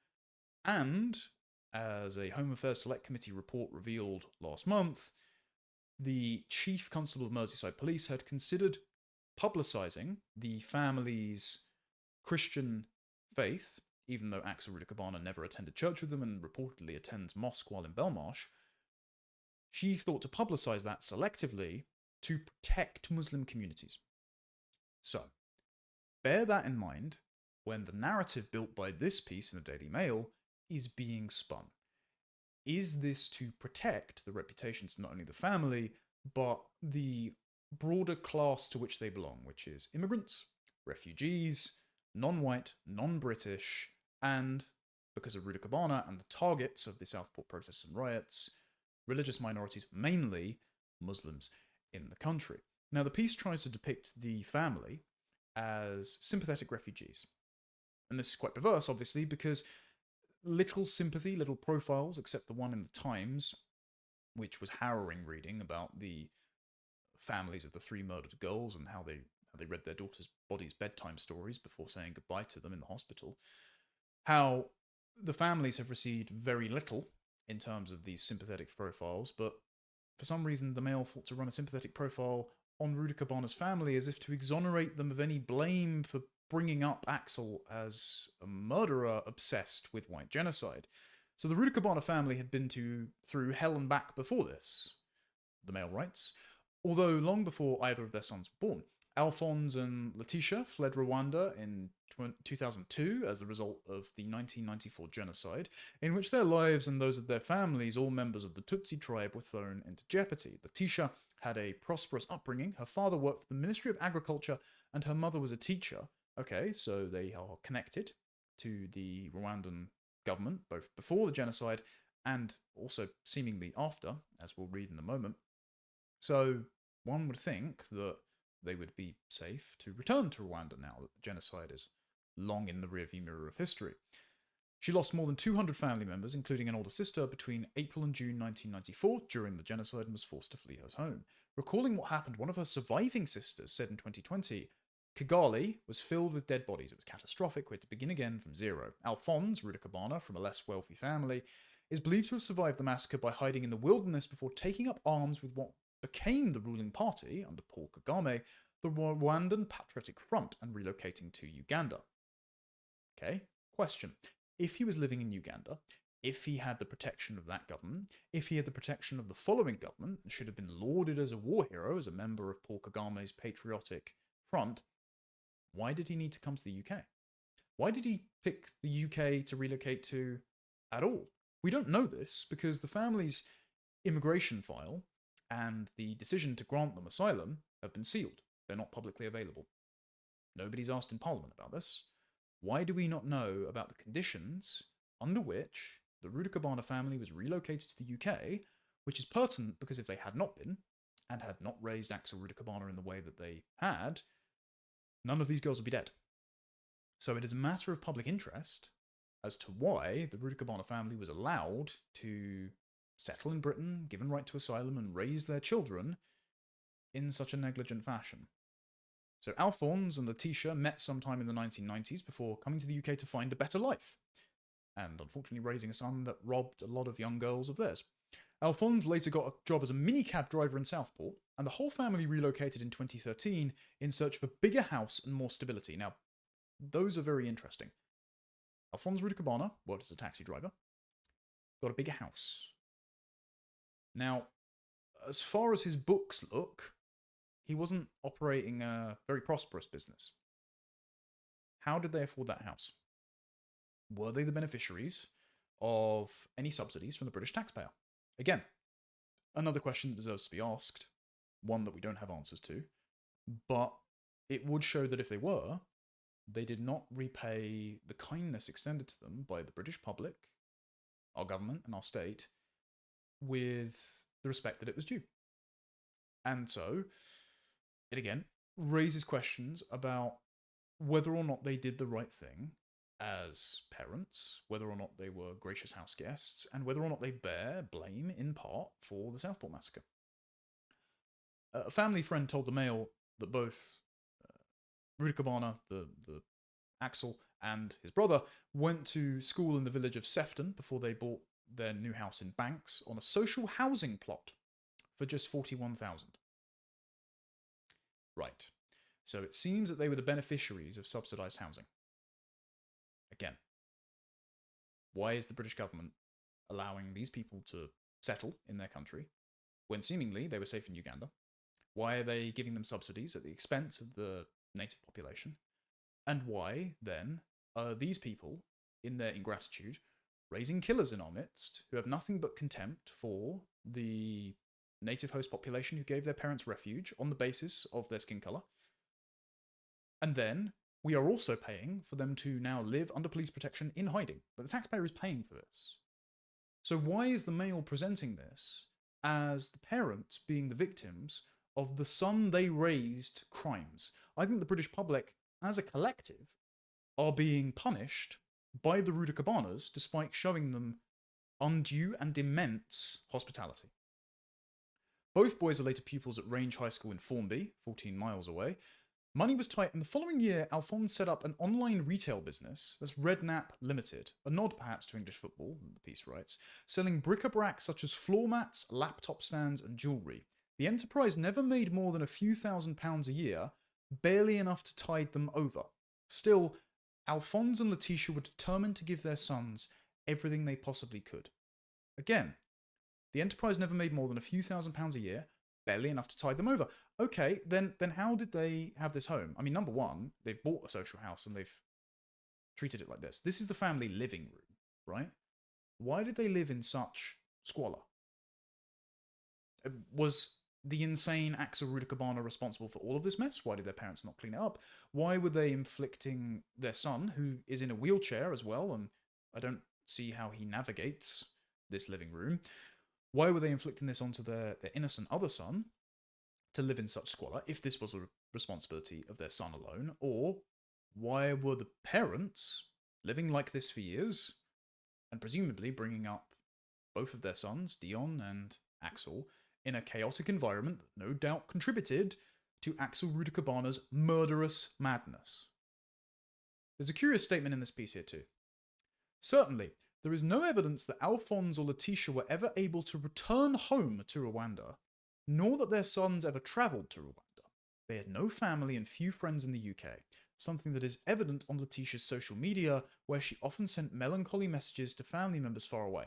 and, as a Home Affairs Select Committee report revealed last month, the Chief Constable of Merseyside Police had considered publicising the family's Christian faith, even though Axel Ruda Cababana never attended church with them and reportedly attends mosque while in Belmarsh. She thought to publicise that selectively to protect Muslim communities. So, bear that in mind when the narrative built by this piece in the Daily Mail is being spun. Is this to protect the reputations of not only the family, but the broader class to which they belong, which is immigrants, refugees, non-white, non-British, and, because of Ruda Cababana and the targets of the Southport protests and riots, religious minorities, mainly Muslims in the country. Now, the piece tries to depict the family as sympathetic refugees. And this is quite perverse, obviously, because little sympathy, little profiles, except the one in the Times, which was harrowing reading about the families of the 3 murdered girls and how they read their daughters' bodies' bedtime stories before saying goodbye to them in the hospital. How the families have received very little in terms of these sympathetic profiles, but for some reason the Mail thought to run a sympathetic profile on Ruda Cababana's family as if to exonerate them of any blame for bringing up Axel as a murderer obsessed with white genocide. So the Ruda Cababana family had been through hell and back before this, the Mail writes, although long before either of their sons were born. Alphonse and Laetitia fled Rwanda in 2002 as the result of the 1994 genocide, in which their lives and those of their families, all members of the Tutsi tribe, were thrown into jeopardy. Laetitia had a prosperous upbringing. Her father worked for the Ministry of Agriculture and her mother was a teacher. Okay, so they are connected to the Rwandan government, both before the genocide and also seemingly after, as we'll read in a moment. So one would think that they would be safe to return to Rwanda now that the genocide is long in the rearview mirror of history. She lost more than 200 family members, including an older sister, between April and June 1994 during the genocide and was forced to flee her home. Recalling what happened, one of her surviving sisters said in 2020, Kigali was filled with dead bodies. It was catastrophic. We had to begin again from zero. Alphonse, Ruda Cababana, from a less wealthy family, is believed to have survived the massacre by hiding in the wilderness before taking up arms with what became the ruling party under Paul Kagame the Rwandan Patriotic Front and relocating to Uganda. Okay, question. If he was living in Uganda, if he had the protection of that government, if he had the protection of the following government and should have been lauded as a war hero, as a member of Paul Kagame's patriotic front, why did he need to come to the UK? Why did he pick the UK to relocate to at all? We don't know this because the family's immigration file and the decision to grant them asylum have been sealed. They're not publicly available. Nobody's asked in Parliament about this. Why do we not know about the conditions under which the Ruda Cababana family was relocated to the UK, which is pertinent because if they had not been, and had not raised Axel Ruda Cababana in the way that they had, none of these girls would be dead. So it is a matter of public interest as to why the Ruda Cababana family was allowed to settle in Britain, given right to asylum, and raise their children in such a negligent fashion. So Alphonse and Letitia met sometime in the 1990s before coming to the UK to find a better life, and unfortunately raising a son that robbed a lot of young girls of theirs. Alphonse later got a job as a minicab driver in Southport, and the whole family relocated in 2013 in search of a bigger house and more stability. Now, those are very interesting. Alphonse Ruda Cababana worked as a taxi driver, got a bigger house. Now, as far as his books look, he wasn't operating a very prosperous business. How did they afford that house? Were they the beneficiaries of any subsidies from the British taxpayer? Again, another question that deserves to be asked, one that we don't have answers to, but it would show that if they were, they did not repay the kindness extended to them by the British public, our government and our state, with the respect that it was due. And so, it again raises questions about whether or not they did the right thing as parents, whether or not they were gracious house guests, and whether or not they bear blame in part for the Southport massacre. A family friend told the Mail that both Ruda Cababana, the Axel, and his brother went to school in the village of Sefton before they bought their new house in Banks on a social housing plot for just $41,000. Right. So it seems that they were the beneficiaries of subsidised housing. Again, why is the British government allowing these people to settle in their country when seemingly they were safe in Uganda? Why are they giving them subsidies at the expense of the native population? And why, then, are these people, in their ingratitude, raising killers in our midst who have nothing but contempt for the native host population who gave their parents refuge on the basis of their skin colour? And then we are also paying for them to now live under police protection in hiding. But the taxpayer is paying for this. So why is the Mail presenting this as the parents being the victims of the son they raised crimes? I think the British public, as a collective, are being punished by the Ruda Cababanas despite showing them undue and immense hospitality. Both boys were later pupils at Range High School in Formby, 14 miles away. Money was tight, and the following year, Alphonse set up an online retail business, that's Redknapp Limited, a nod perhaps to English football, the piece writes, selling bric-a-brac such as floor mats, laptop stands, and jewellery. The enterprise never made more than a few £1,000s a year, barely enough to tide them over. Still, Alphonse and Letitia were determined to give their sons everything they possibly could. Again, the enterprise never made more than a few £1,000s a year, barely enough to tide them over. Okay, then how did they have this home? I mean, number one, they've bought a social house and they've treated it like this. This is the family living room, right? Why did they live in such squalor? Was the insane Axel Ruda Cababana responsible for all of this mess? Why did their parents not clean it up? Why were they inflicting their son, who is in a wheelchair as well, and I don't see how he navigates this living room, why were they inflicting this onto their innocent other son to live in such squalor, if this was a responsibility of their son alone? Or why were the parents living like this for years, and presumably bringing up both of their sons, Dion and Axel, in a chaotic environment that no doubt contributed to Axel Ruda Cababana's murderous madness? There's a curious statement in this piece here too. Certainly, there is no evidence that Alphonse or Letitia were ever able to return home to Rwanda, nor that their sons ever travelled to Rwanda. They had no family and few friends in the UK, something that is evident on Letitia's social media, where she often sent melancholy messages to family members far away.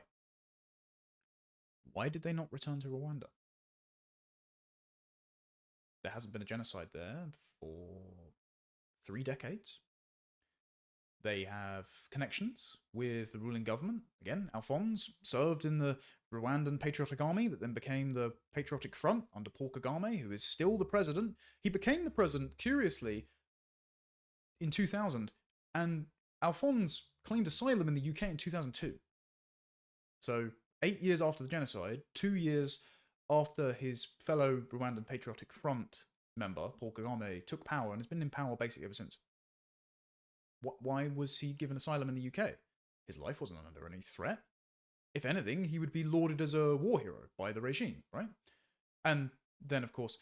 Why did they not return to Rwanda? There hasn't been a genocide there for 3 decades. They have connections with the ruling government. Again, Alphonse served in the Rwandan Patriotic Army that then became the Patriotic Front under Paul Kagame, who is still the president. He became the president, curiously, in 2000, and Alphonse claimed asylum in the UK in 2002. So 8 years after the genocide, 2 years after his fellow Rwandan Patriotic Front member, Paul Kagame, took power and has been in power basically ever since. Why was he given asylum in the UK? His life wasn't under any threat. If anything, he would be lauded as a war hero by the regime, right? And then, of course,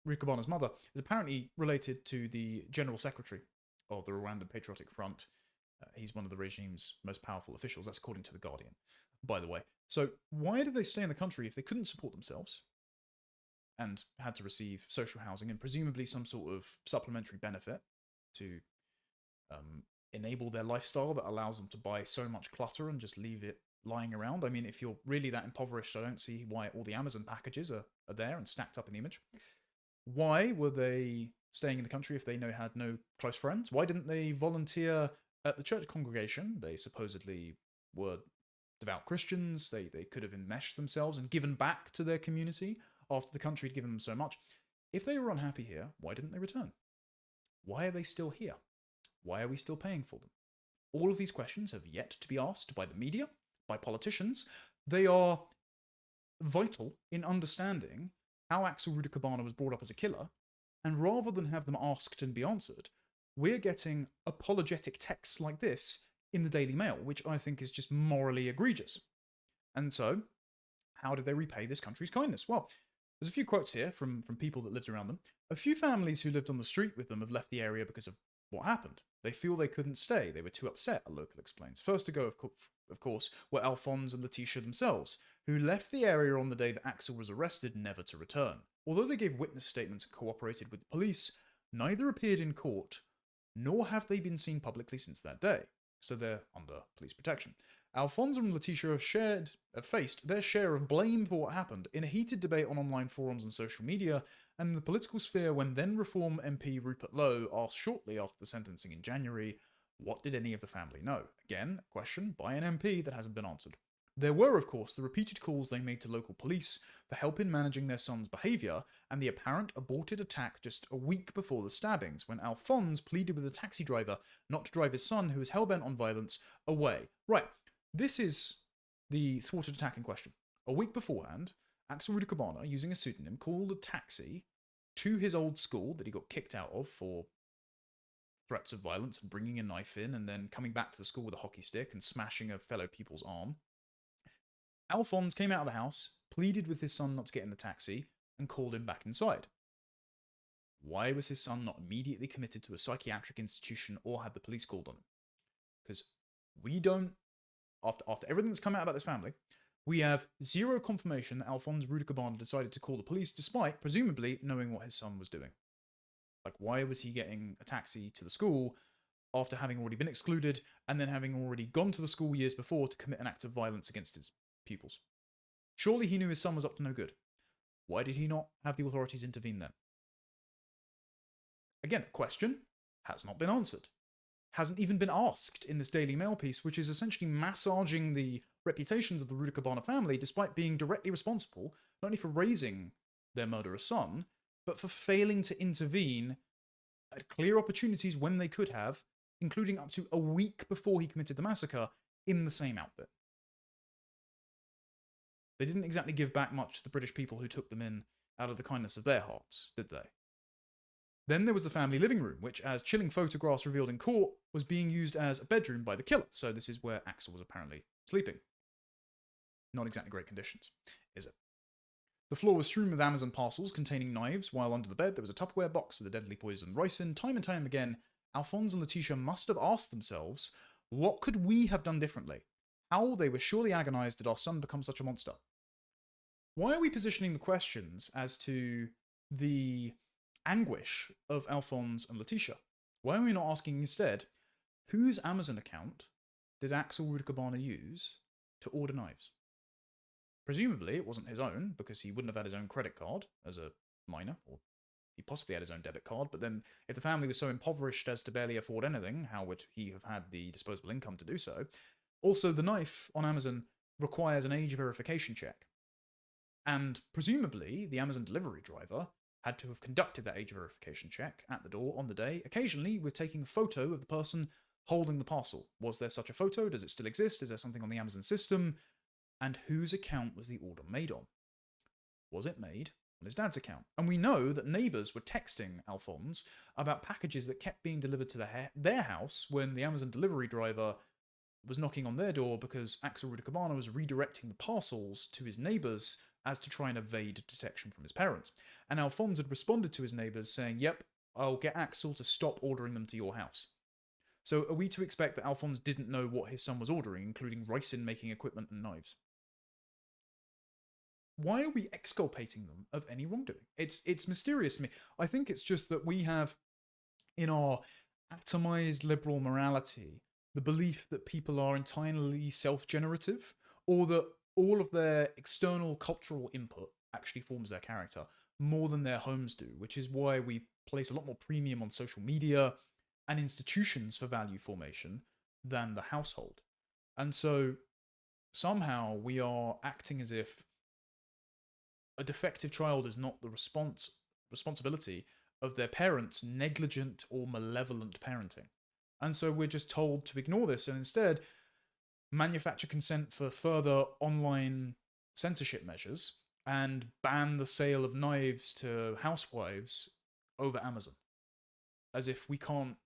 Ruda Cababana's mother is apparently related to the General Secretary of the Rwandan Patriotic Front. He's one of the regime's most powerful officials. That's according to The Guardian, by the way. So why did they stay in the country if they couldn't support themselves and had to receive social housing and presumably some sort of supplementary benefit to enable their lifestyle that allows them to buy so much clutter and just leave it lying around? I mean, if you're really that impoverished, I don't see why all the Amazon packages are there and stacked up in the image. Why were they staying in the country if they had no close friends? Why didn't they volunteer at the church congregation? They supposedly were devout Christians. They could have enmeshed themselves and given back to their community after the country had given them so much. If they were unhappy here, why didn't they return? Why are they still here? Why are we still paying for them? All of these questions have yet to be asked by the media, by politicians. They are vital in understanding how Axel Ruda Cababana was brought up as a killer, and rather than have them asked and be answered, we're getting apologetic texts like this in the Daily Mail, which I think is just morally egregious. And so, how did they repay this country's kindness? Well, there's a few quotes here from people that lived around them. A few families who lived on the street with them have left the area because of what happened. They feel they couldn't stay. They were too upset, a local explains. First to go, of course, were Alphonse and Letitia themselves, who left the area on the day that Axel was arrested, never to return. Although they gave witness statements and cooperated with the police, neither appeared in court, nor have they been seen publicly since that day. So they're under police protection. Alphonse and Letitia have faced their share of blame for what happened in a heated debate on online forums and social media, and in the political sphere when then Reform MP Rupert Lowe asked shortly after the sentencing in January, what did any of the family know? Again, a question by an MP that hasn't been answered. There were, of course, the repeated calls they made to local police for help in managing their son's behaviour, and the apparent aborted attack just a week before the stabbings, when Alphonse pleaded with a taxi driver not to drive his son, who was hellbent on violence, away. Right, this is the thwarted attack in question. A week beforehand, Axel Ruda Cababana, using a pseudonym, called a taxi to his old school that he got kicked out of for threats of violence and bringing a knife in and then coming back to the school with a hockey stick and smashing a fellow pupil's arm. Alphonse came out of the house, pleaded with his son not to get in the taxi, and called him back inside. Why was his son not immediately committed to a psychiatric institution or had the police called on him? Because we don't, after everything that's come out about this family, we have zero confirmation that Alphonse Ruda Cababana decided to call the police despite, presumably, knowing what his son was doing. Like, why was he getting a taxi to the school after having already been excluded and then having already gone to the school years before to commit an act of violence against his pupils? Surely he knew his son was up to no good. Why did he not have the authorities intervene then? Again, a question has not been answered. Hasn't even been asked in this Daily Mail piece, which is essentially massaging the reputations of the Ruda Cababana family despite being directly responsible not only for raising their murderous son, but for failing to intervene at clear opportunities when they could have, including up to a week before he committed the massacre, in the same outfit. They didn't exactly give back much to the British people who took them in out of the kindness of their hearts, did they? Then there was the family living room, which, as chilling photographs revealed in court, was being used as a bedroom by the killer. So this is where Axel was apparently sleeping. Not exactly great conditions, is it? The floor was strewn with Amazon parcels containing knives, while under the bed there was a Tupperware box with a deadly poison ricin. Time and time again, Alphonse and Letitia must have asked themselves, what could we have done differently? How, they were surely agonised, did our son become such a monster? Why are we positioning the questions as to the anguish of Alphonse and Letitia? Why are we not asking instead, whose Amazon account did Axel Ruda Cababana use to order knives? Presumably it wasn't his own, because he wouldn't have had his own credit card as a minor, or he possibly had his own debit card, but then if the family was so impoverished as to barely afford anything, how would he have had the disposable income to do so? Also, the knife on Amazon requires an age verification check. And presumably, the Amazon delivery driver had to have conducted that age verification check at the door on the day, occasionally with taking a photo of the person holding the parcel. Was there such a photo? Does it still exist? Is there something on the Amazon system? And whose account was the order made on? Was it made on his dad's account? And we know that neighbours were texting Alphonse about packages that kept being delivered to their house when the Amazon delivery driver was knocking on their door, because Axel Ruda Cababana was redirecting the parcels to his neighbours as to try and evade detection from his parents. And Alphonse had responded to his neighbours saying, yep, I'll get Axel to stop ordering them to your house. So are we to expect that Alphonse didn't know what his son was ordering, including ricin making equipment and knives? Why are we exculpating them of any wrongdoing? It's mysterious to me. I think it's just that we have, in our atomized liberal morality, the belief that people are entirely self-generative, or that all of their external cultural input actually forms their character more than their homes do, which is why we place a lot more premium on social media and institutions for value formation than the household. And so somehow we are acting as if a defective child is not the responsibility of their parents' negligent or malevolent parenting. And so we're just told to ignore this and instead manufacture consent for further online censorship measures and ban the sale of knives to housewives over Amazon. As if we can't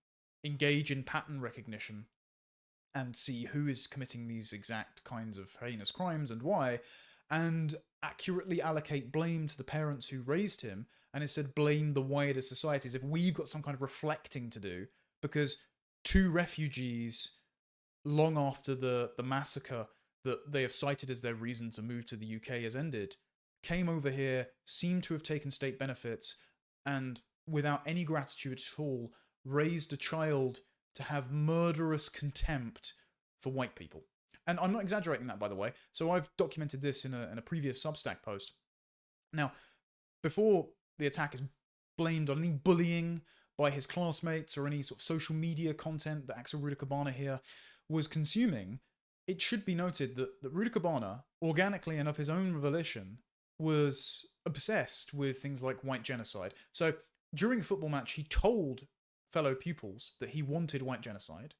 engage in pattern recognition and see who is committing these exact kinds of heinous crimes and why, and accurately allocate blame to the parents who raised him, and instead blame the wider society as if we've got some kind of reflecting to do, because two refugees, long after the massacre that they have cited as their reason to move to the UK has ended, came over here, seemed to have taken state benefits, and without any gratitude at all, raised a child to have murderous contempt for white people. And I'm not exaggerating that, by the way. So I've documented this in a previous Substack post. Now, before the attack is blamed on any bullying by his classmates or any sort of social media content that Axel Ruda Cababana here was consuming, it should be noted that Ruda Cababana, organically and of his own volition, was obsessed with things like white genocide. So during a football match, he told fellow pupils that he wanted white genocide.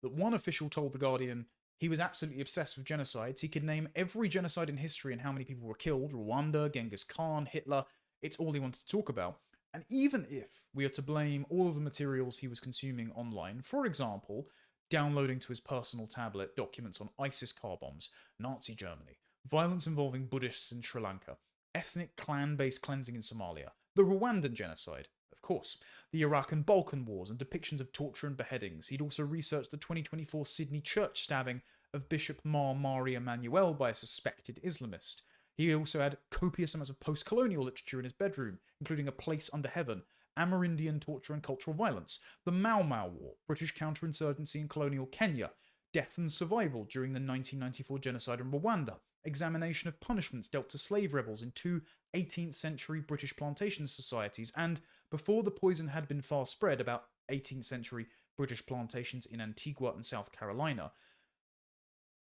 That one official told The Guardian he was absolutely obsessed with genocides. He could name every genocide in history and how many people were killed. Rwanda, Genghis Khan, Hitler. It's all he wanted to talk about. And even if we are to blame all of the materials he was consuming online, for example, downloading to his personal tablet documents on ISIS car bombs, Nazi Germany, violence involving Buddhists in Sri Lanka, ethnic clan-based cleansing in Somalia, the Rwandan genocide, of course, the Iraq and Balkan wars and depictions of torture and beheadings. He'd also researched the 2024 Sydney church stabbing of Bishop Mar Mari Emanuel by a suspected Islamist. He also had copious amounts of post-colonial literature in his bedroom, including A Place Under Heaven, Amerindian torture and cultural violence, the Mau Mau War, British counterinsurgency in colonial Kenya, death and survival during the 1994 genocide in Rwanda, examination of punishments dealt to slave rebels in two 18th century British plantation societies, and, before the poison had been far spread, about 18th century British plantations in Antigua and South Carolina.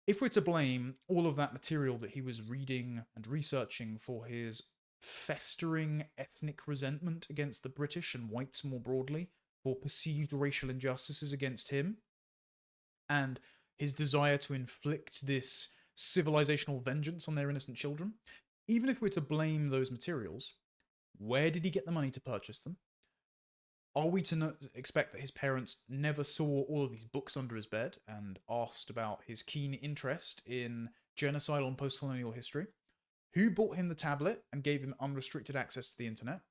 If we're to blame all of that material that he was reading and researching for his festering ethnic resentment against the British and whites more broadly, for perceived racial injustices against him, and his desire to inflict this civilizational vengeance on their innocent children, even if we're to blame those materials, where did he get the money to purchase them? Are we to expect that his parents never saw all of these books under his bed and asked about his keen interest in genocidal and post-colonial history? Who bought him the tablet and gave him unrestricted access to the internet?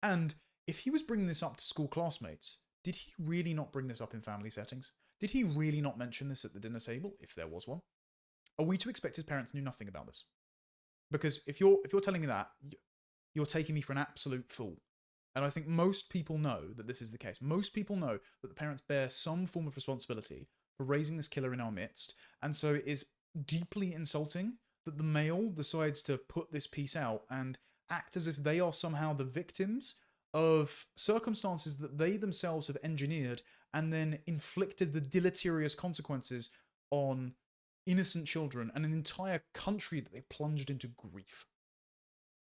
And if he was bringing this up to school classmates, did he really not bring this up in family settings? Did he really not mention this at the dinner table, if there was one? Are we to expect his parents knew nothing about this? Because if you're telling me that, you're taking me for an absolute fool. And I think most people know that this is the case. Most people know that the parents bear some form of responsibility for raising this killer in our midst, and so it is deeply insulting that the Mail decides to put this piece out and act as if they are somehow the victims of circumstances that they themselves have engineered and then inflicted the deleterious consequences on innocent children and an entire country that they plunged into grief.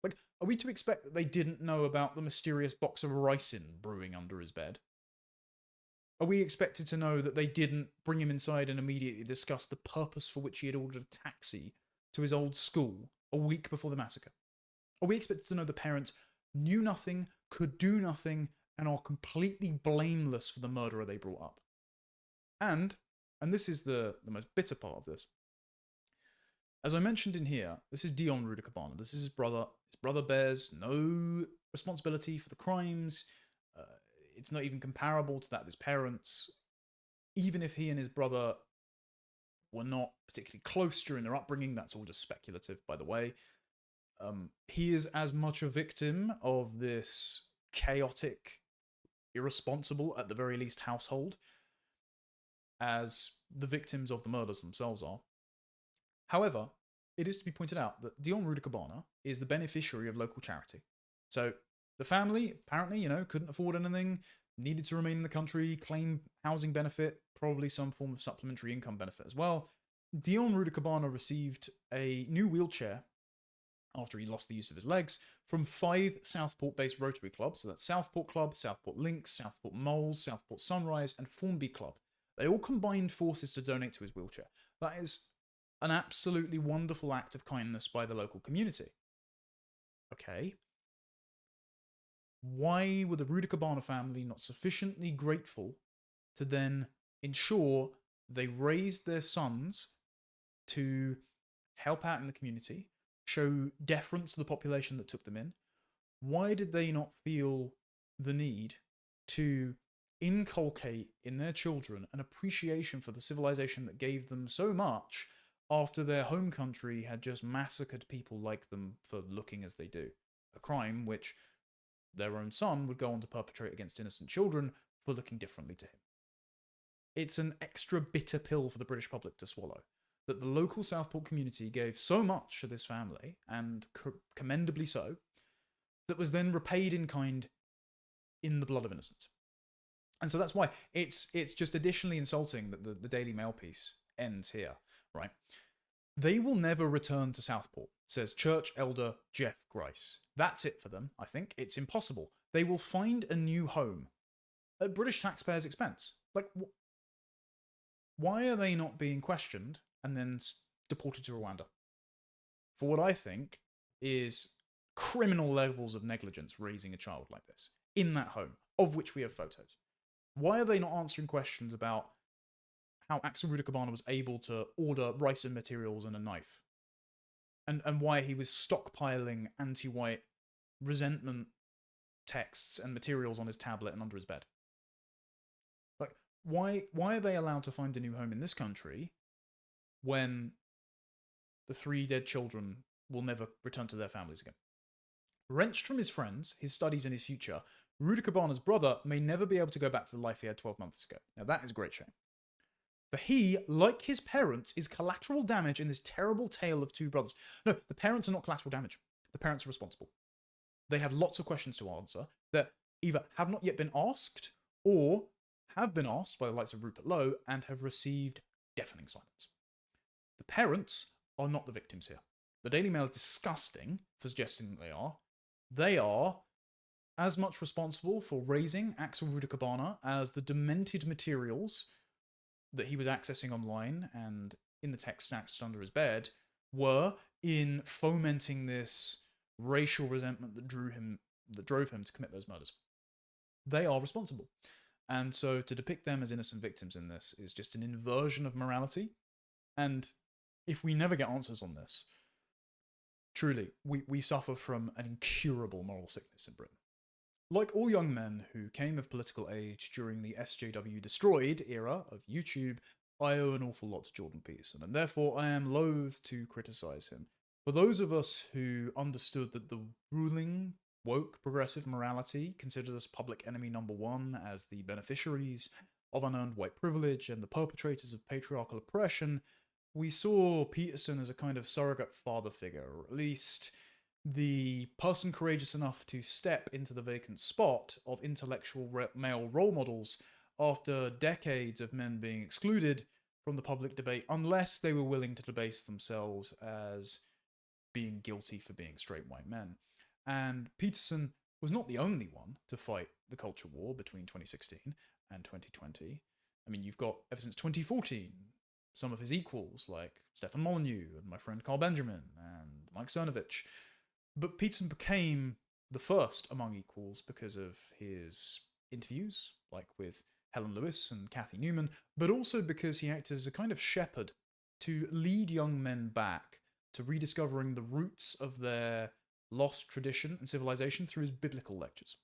Like, are we to expect that they didn't know about the mysterious box of ricin brewing under his bed? Are we expected to know that they didn't bring him inside and immediately discuss the purpose for which he had ordered a taxi to his old school a week before the massacre? Are we expected to know the parents knew nothing, could do nothing, and are completely blameless for the murderer they brought up? And this is the most bitter part of this, as I mentioned in here, this is Dion Ruda Cababana. This is his brother. His brother bears no responsibility for the crimes. It's not even comparable to that of his parents. Even if he and his brother were not particularly close during their upbringing, that's all just speculative, by the way. He is as much a victim of this chaotic, irresponsible, at the very least, household as the victims of the murders themselves are. However, it is to be pointed out that Dion Ruda Cababana is the beneficiary of local charity. So the family, apparently, couldn't afford anything, needed to remain in the country, claim housing benefit, probably some form of supplementary income benefit as well. Dion Ruda Cababana received a new wheelchair after he lost the use of his legs from 5 Southport-based Rotary clubs. So that's Southport Club, Southport Links, Southport Moles, Southport Sunrise, and Formby Club. They all combined forces to donate to his wheelchair. That is an absolutely wonderful act of kindness by the local community. Okay. Why were the Ruda Cababana family not sufficiently grateful to then ensure they raised their sons to help out in the community, show deference to the population that took them in? Why did they not feel the need to inculcate in their children an appreciation for the civilization that gave them so much after their home country had just massacred people like them for looking as they do? A crime which their own son would go on to perpetrate against innocent children for looking differently to him. It's an extra bitter pill for the British public to swallow, that the local Southport community gave so much to this family, and commendably so, that was then repaid in kind in the blood of innocence. And so that's why it's just additionally insulting that the Daily Mail piece ends here, right? They will never return to Southport, says Church Elder Jeff Grice. That's it for them, I think. It's impossible. They will find a new home at British taxpayers' expense. Like, why are they not being questioned and then deported to Rwanda? For what I think is criminal levels of negligence raising a child like this in that home, of which we have photos. Why are they not answering questions about how Axel Ruda Cababana was able to order ricin materials and a knife? And why he was stockpiling anti-white resentment texts and materials on his tablet and under his bed? Like, why are they allowed to find a new home in this country when the 3 dead children will never return to their families again? Wrenched from his friends, his studies and his future, Ruda Cababana's brother may never be able to go back to the life he had 12 months ago. Now that is a great shame. For he, like his parents, is collateral damage in this terrible tale of 2 brothers. No, the parents are not collateral damage. The parents are responsible. They have lots of questions to answer that either have not yet been asked or have been asked by the likes of Rupert Lowe and have received deafening silence. The parents are not the victims here. The Daily Mail is disgusting for suggesting that they are. They are as much responsible for raising Axel Ruda Cababana as the demented materials that he was accessing online and in the text snatched under his bed were in fomenting this racial resentment that drove him to commit those murders. They are responsible. And so to depict them as innocent victims in this is just an inversion of morality. And if we never get answers on this, truly, we suffer from an incurable moral sickness in Britain. Like all young men who came of political age during the SJW destroyed era of YouTube, I owe an awful lot to Jordan Peterson, and therefore I am loath to criticise him. For those of us who understood that the ruling woke progressive morality considered us public enemy number one as the beneficiaries of unearned white privilege and the perpetrators of patriarchal oppression, we saw Peterson as a kind of surrogate father figure, or at least the person courageous enough to step into the vacant spot of intellectual male role models after decades of men being excluded from the public debate unless they were willing to debase themselves as being guilty for being straight white men. And Peterson was not the only one to fight the culture war between 2016 and 2020. I mean, you've got, ever since 2014, some of his equals like Stefan Molyneux and my friend Carl Benjamin and Mike Cernovich. But Peterson became the first among equals because of his interviews, like with Helen Lewis and Kathy Newman, but also because he acted as a kind of shepherd to lead young men back to rediscovering the roots of their lost tradition and civilization through his biblical lectures.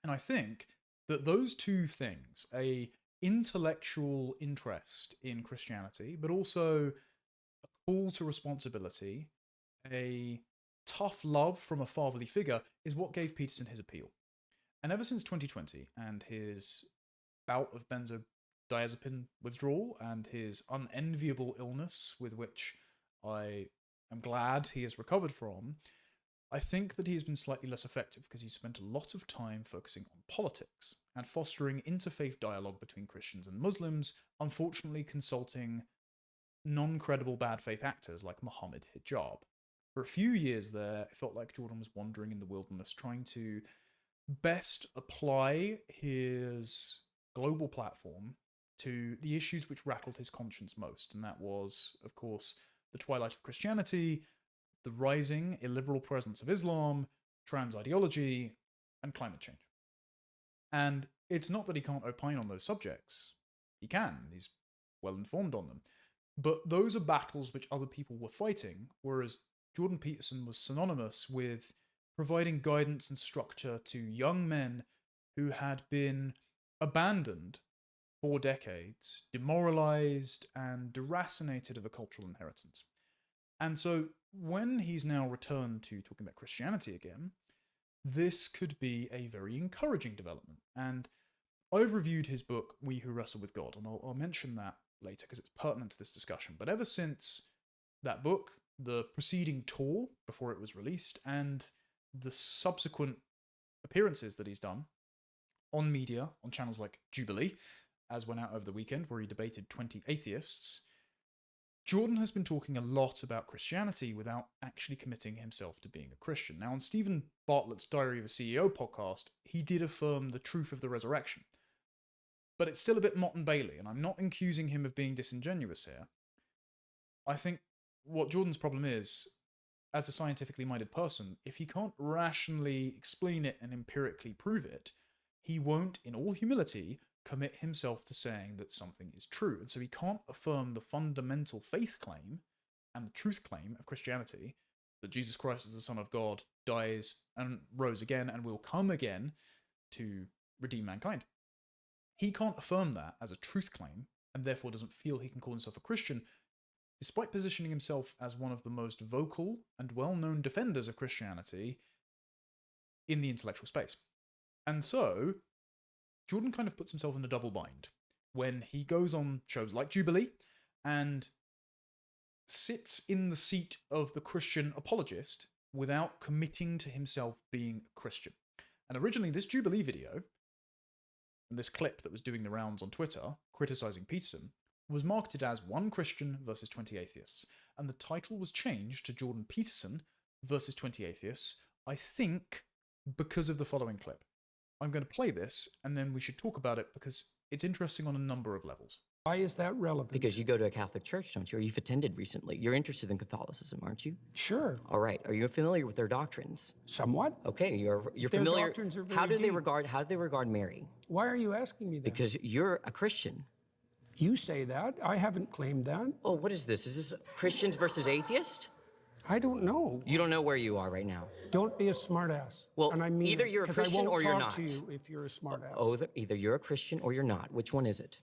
And I think that those two things, a intellectual interest in Christianity, but also a call to responsibility, a tough love from a fatherly figure, is what gave Peterson his appeal. And ever since 2020 and his bout of benzodiazepine withdrawal and his unenviable illness, with which I am glad he has recovered from, I think that he has been slightly less effective because he's spent a lot of time focusing on politics and fostering interfaith dialogue between Christians and Muslims, unfortunately consulting non-credible bad faith actors like Mohammed Hijab. For a few years there, it felt like Jordan was wandering in the wilderness, trying to best apply his global platform to the issues which rattled his conscience most, and that was, of course, the twilight of Christianity, the rising illiberal presence of Islam, trans ideology, and climate change. And it's not that he can't opine on those subjects. He can. He's well informed on them. But those are battles which other people were fighting, whereas Jordan Peterson was synonymous with providing guidance and structure to young men who had been abandoned for decades, demoralized, and deracinated of a cultural inheritance. And so when he's now returned to talking about Christianity again, this could be a very encouraging development. And I've reviewed his book, We Who Wrestle with God, and I'll mention that later because it's pertinent to this discussion. But ever since that book, the preceding tour before it was released, and the subsequent appearances that he's done on media, on channels like Jubilee, as went out over the weekend, where he debated 20 atheists, Jordan has been talking a lot about Christianity without actually committing himself to being a Christian. Now, on Stephen Bartlett's Diary of a CEO podcast, he did affirm the truth of the resurrection. But it's still a bit Mott and Bailey, and I'm not accusing him of being disingenuous here. I think what Jordan's problem is, as a scientifically minded person, if he can't rationally explain it and empirically prove it, he won't, in all humility, commit himself to saying that something is true. And so he can't affirm the fundamental faith claim and the truth claim of Christianity, that Jesus Christ is the Son of God, dies and rose again and will come again to redeem mankind. He can't affirm that as a truth claim, and therefore doesn't feel he can call himself a Christian, despite positioning himself as one of the most vocal and well-known defenders of Christianity in the intellectual space. And so Jordan kind of puts himself in a double bind when he goes on shows like Jubilee and sits in the seat of the Christian apologist without committing to himself being a Christian. And originally this Jubilee video, and this clip that was doing the rounds on Twitter, criticizing Peterson, was marketed as One Christian versus 20 Atheists, and the title was changed to Jordan Peterson versus 20 Atheists, I think because of the following clip. I'm going to play this, and then we should talk about it because it's interesting on a number of levels. Why is that relevant? Because you go to a Catholic church, don't you? Or you've attended recently. You're interested in Catholicism, aren't you? Sure. All right. Are you familiar with their doctrines? Somewhat. Okay, you're Their familiar. doctrines are very How do they deep. regard Mary? Why are you asking me that? Because you're a Christian. You say that. I haven't claimed that. Oh, what is this? Is this Christians versus atheists? I don't know. You don't know where you are right now. Don't be a smartass. Well, and I mean either you're a 'cause Christian I won't or you're talk not. to you if you're a smartass. Oh, either you're a Christian or you're not. Which one is it?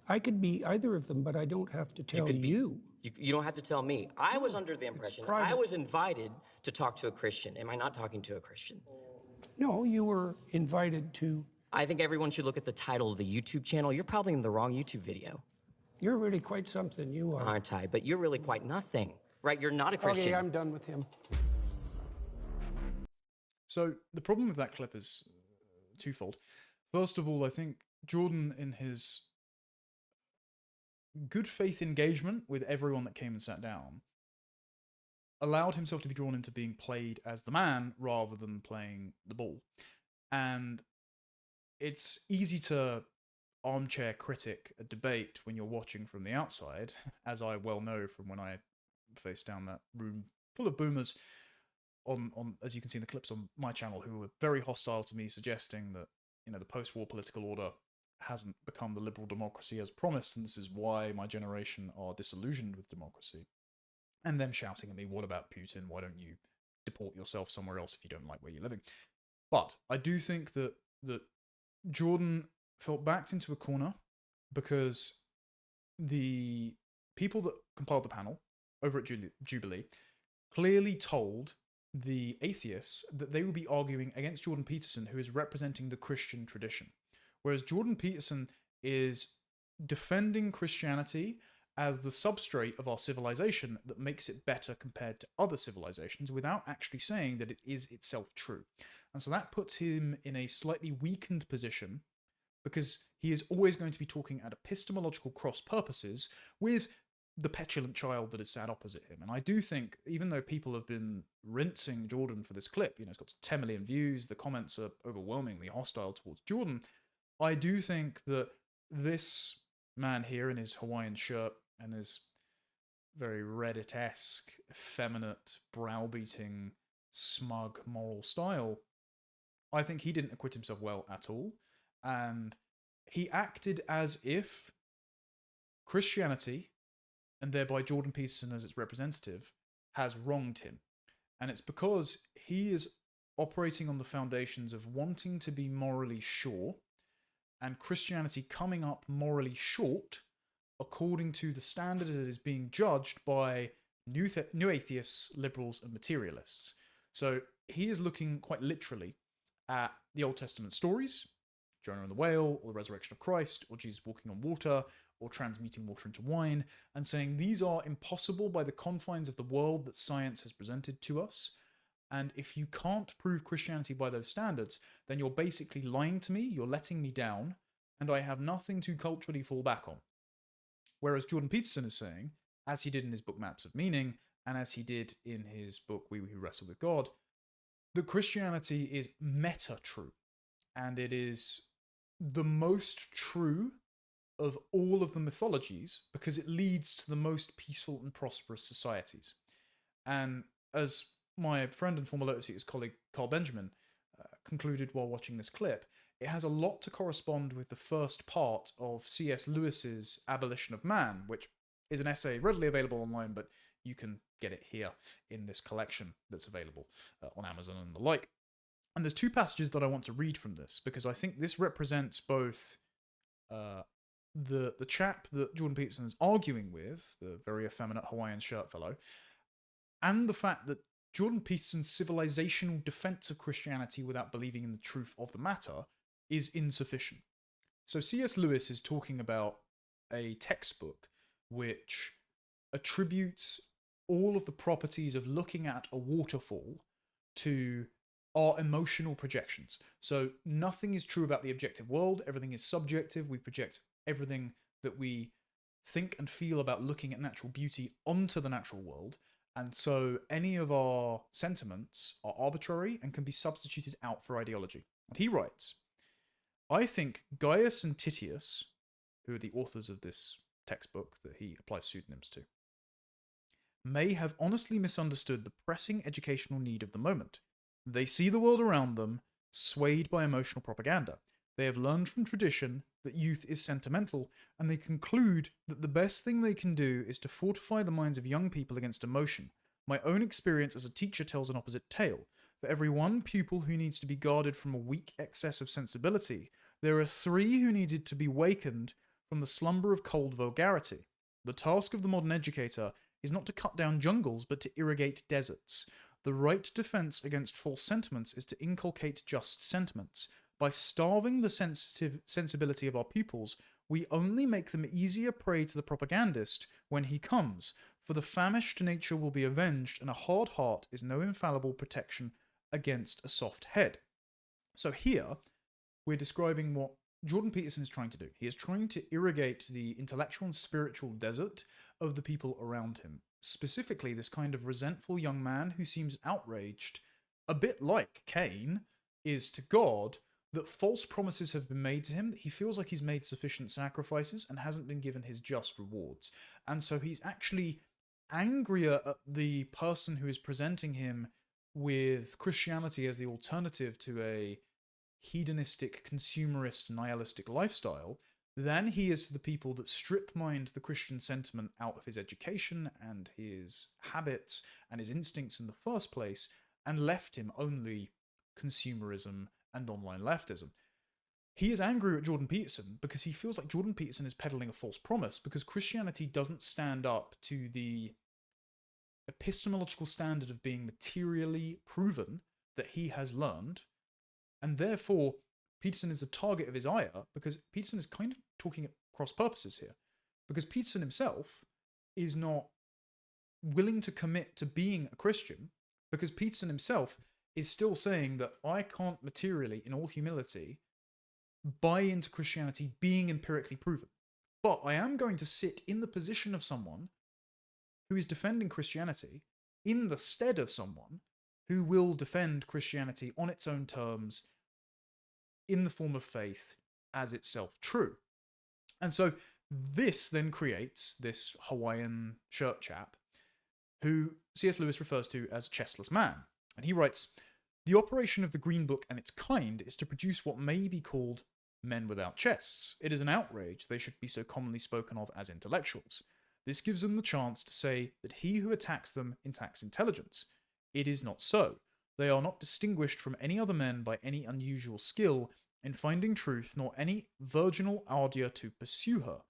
I could be either of them, but I don't have to tell you. You don't have to tell me. I was under the impression I private. was invited to talk to a Christian. Am I not talking to a Christian? No, you were invited to. I think everyone should look at the title of the YouTube channel. You're probably in the wrong YouTube video. You're really quite something, you are. Aren't I? But you're really quite nothing, right? You're not a Christian. Okay, I'm done with him. So the problem with that clip is twofold. First of all, I think Jordan, in his good faith engagement with everyone that came and sat down, allowed himself to be drawn into being played as the man rather than playing the ball. And it's easy to armchair critic a debate when you're watching from the outside, as I well know from when I faced down that room full of boomers on as you can see in the clips on my channel, who were very hostile to me, suggesting that, you know, the post-war political order hasn't become the liberal democracy as promised, and this is why my generation are disillusioned with democracy. And them shouting at me, what about Putin? Why don't you deport yourself somewhere else if you don't like where you're living? But I do think that Jordan felt backed into a corner because the people that compiled the panel over at Jubilee clearly told the atheists that they would be arguing against Jordan Peterson, who is representing the Christian tradition. Whereas Jordan Peterson is defending Christianity as the substrate of our civilization that makes it better compared to other civilizations without actually saying that it is itself true. And so that puts him in a slightly weakened position because he is always going to be talking at epistemological cross purposes with the petulant child that is sat opposite him. And I do think, even though people have been rinsing Jordan for this clip, you know, it's got 10 million views, the comments are overwhelmingly hostile towards Jordan, I do think that this man here in his Hawaiian shirt and his very Reddit-esque, effeminate, browbeating, smug moral style, I think he didn't acquit himself well at all. And he acted as if Christianity, and thereby Jordan Peterson as its representative, has wronged him. And it's because he is operating on the foundations of wanting to be morally sure, and Christianity coming up morally short according to the standard that is being judged by new atheists, liberals, and materialists. So he is looking quite literally at the Old Testament stories, Jonah and the whale, or the resurrection of Christ, or Jesus walking on water, or transmuting water into wine, and saying these are impossible by the confines of the world that science has presented to us. And if you can't prove Christianity by those standards, then you're basically lying to me, you're letting me down, and I have nothing to culturally fall back on. Whereas Jordan Peterson is saying, as he did in his book Maps of Meaning, and as he did in his book We Who Wrestle with God, that Christianity is meta-true, and it is the most true of all of the mythologies because it leads to the most peaceful and prosperous societies. And as my friend and former Lotus Eaters colleague Carl Benjamin concluded while watching this clip, it has a lot to correspond with the first part of C.S. Lewis's Abolition of Man, which is an essay readily available online, but you can get it here in this collection that's available on Amazon and the like. And there's two passages that I want to read from this, because I think this represents both the chap that Jordan Peterson is arguing with, the very effeminate Hawaiian shirt fellow, and the fact that Jordan Peterson's civilizational defense of Christianity without believing in the truth of the matter is insufficient. So C.S. Lewis is talking about a textbook which attributes all of the properties of looking at a waterfall to our emotional projections. So nothing is true about the objective world, everything is subjective, we project everything that we think and feel about looking at natural beauty onto the natural world, and so any of our sentiments are arbitrary and can be substituted out for ideology. And he writes, I think Gaius and Titius, who are the authors of this textbook that he applies pseudonyms to, may have honestly misunderstood the pressing educational need of the moment. They see the world around them swayed by emotional propaganda. They have learned from tradition that youth is sentimental, and they conclude that the best thing they can do is to fortify the minds of young people against emotion. My own experience as a teacher tells an opposite tale. For every one pupil who needs to be guarded from a weak excess of sensibility, there are 3 who needed to be wakened from the slumber of cold vulgarity. The task of the modern educator is not to cut down jungles, but to irrigate deserts. The right defense against false sentiments is to inculcate just sentiments. By starving the sensibility of our pupils, we only make them easier prey to the propagandist when he comes, for the famished nature will be avenged, and a hard heart is no infallible protection against a soft head. So here, we're describing what Jordan Peterson is trying to do. He is trying to irrigate the intellectual and spiritual desert of the people around him. Specifically, this kind of resentful young man who seems outraged, a bit like Cain is to God, that false promises have been made to him, that he feels like he's made sufficient sacrifices and hasn't been given his just rewards. And so he's actually angrier at the person who is presenting him with Christianity as the alternative to a hedonistic, consumerist, nihilistic lifestyle than he is to the people that strip-mined the Christian sentiment out of his education and his habits and his instincts in the first place and left him only consumerism and online leftism. He is angry at Jordan Peterson because he feels like Jordan Peterson is peddling a false promise, because Christianity doesn't stand up to the epistemological standard of being materially proven that he has learned, and therefore Peterson is a target of his ire, because Peterson is kind of talking at cross purposes here, because Peterson himself is not willing to commit to being a Christian, because Peterson himself is still saying that I can't materially, in all humility, buy into Christianity being empirically proven. But I am going to sit in the position of someone who is defending Christianity in the stead of someone who will defend Christianity on its own terms in the form of faith as itself true. And so this then creates this Hawaiian shirt chap who C.S. Lewis refers to as a chestless man. And he writes, "The operation of the Green Book and its kind is to produce what may be called men without chests. It is an outrage they should be so commonly spoken of as intellectuals. This gives them the chance to say that he who attacks them attacks intelligence. It is not so. They are not distinguished from any other men by any unusual skill in finding truth, nor any virginal ardour to pursue her.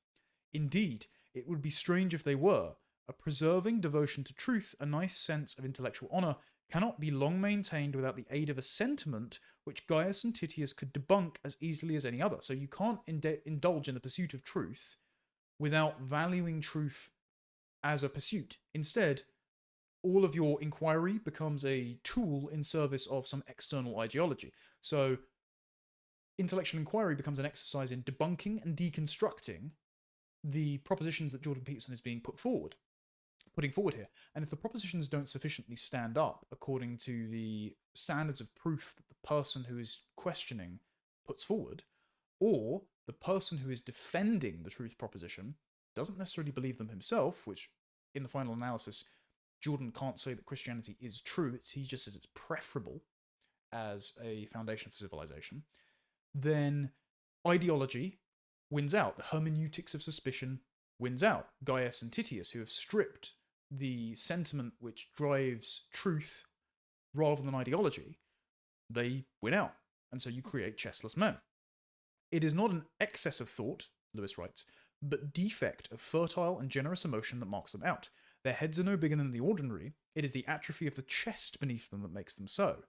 Indeed, it would be strange if they were. A preserving devotion to truth, a nice sense of intellectual honour, cannot be long maintained without the aid of a sentiment which Gaius and Titius could debunk as easily as any other." So you can't indulge in the pursuit of truth without valuing truth as a pursuit. Instead, all of your inquiry becomes a tool in service of some external ideology. So intellectual inquiry becomes an exercise in debunking and deconstructing the propositions that Jordan Peterson is putting forward here. And if the propositions don't sufficiently stand up according to the standards of proof that the person who is questioning puts forward, or the person who is defending the truth proposition doesn't necessarily believe them himself, which in the final analysis, Jordan can't say that Christianity is true, he just says it's preferable as a foundation for civilization, then ideology wins out. The hermeneutics of suspicion wins out. Gaius and Titius, who have stripped the sentiment which drives truth rather than ideology, they win out. And so you create chestless men. It is not an excess of thought, Lewis writes, but defect of fertile and generous emotion that marks them out. Their heads are no bigger than the ordinary. It is the atrophy of the chest beneath them that makes them so.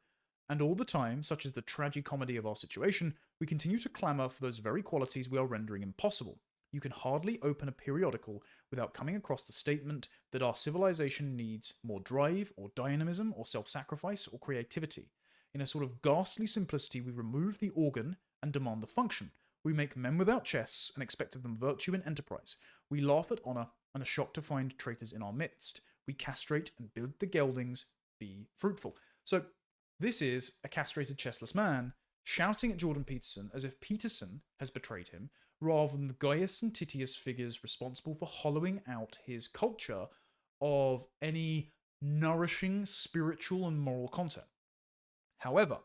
And all the time, such is the tragicomedy of our situation, we continue to clamour for those very qualities we are rendering impossible. You can hardly open a periodical without coming across the statement that our civilization needs more drive, or dynamism, or self-sacrifice, or creativity. In a sort of ghastly simplicity, we remove the organ and demand the function. We make men without chests and expect of them virtue and enterprise. We laugh at honour and are shocked to find traitors in our midst. We castrate and bid the geldings be fruitful." So this is a castrated chestless man shouting at Jordan Peterson as if Peterson has betrayed him, rather than the Gaius and Titius figures responsible for hollowing out his culture of any nourishing spiritual and moral content. However,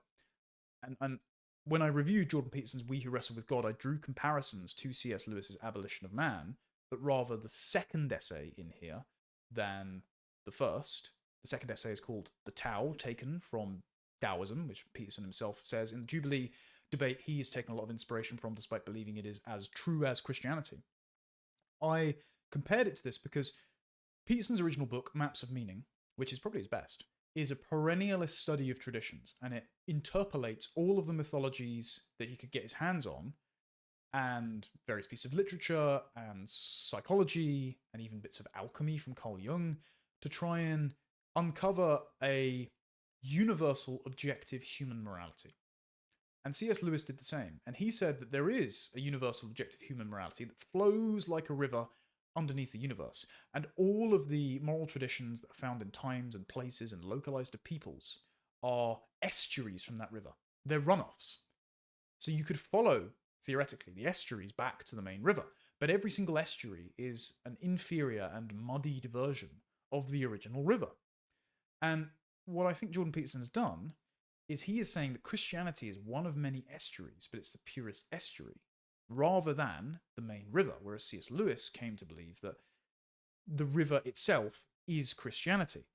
and when I reviewed Jordan Peterson's We Who Wrestle with God, I drew comparisons to C.S. Lewis's Abolition of Man, but rather the second essay in here than the first. The second essay is called The Tao, taken from Taoism, which Peterson himself says in the Jubilee debate he has taken a lot of inspiration from, despite believing it is as true as Christianity. I compared it to this because Peterson's original book, Maps of Meaning, which is probably his best, is a perennialist study of traditions, and it interpolates all of the mythologies that he could get his hands on, and various pieces of literature, and psychology, and even bits of alchemy from Carl Jung, to try and uncover a universal objective human morality. And C.S. Lewis did the same, and he said that there is a universal objective human morality that flows like a river underneath the universe, and all of the moral traditions that are found in times and places and localized to peoples are estuaries from that river. They're runoffs. So you could follow, theoretically, the estuaries back to the main river, but every single estuary is an inferior and muddied version of the original river. And what I think Jordan Peterson has done is he is saying that Christianity is one of many estuaries, but it's the purest estuary, rather than the main river, whereas C.S. Lewis came to believe that the river itself is Christianity.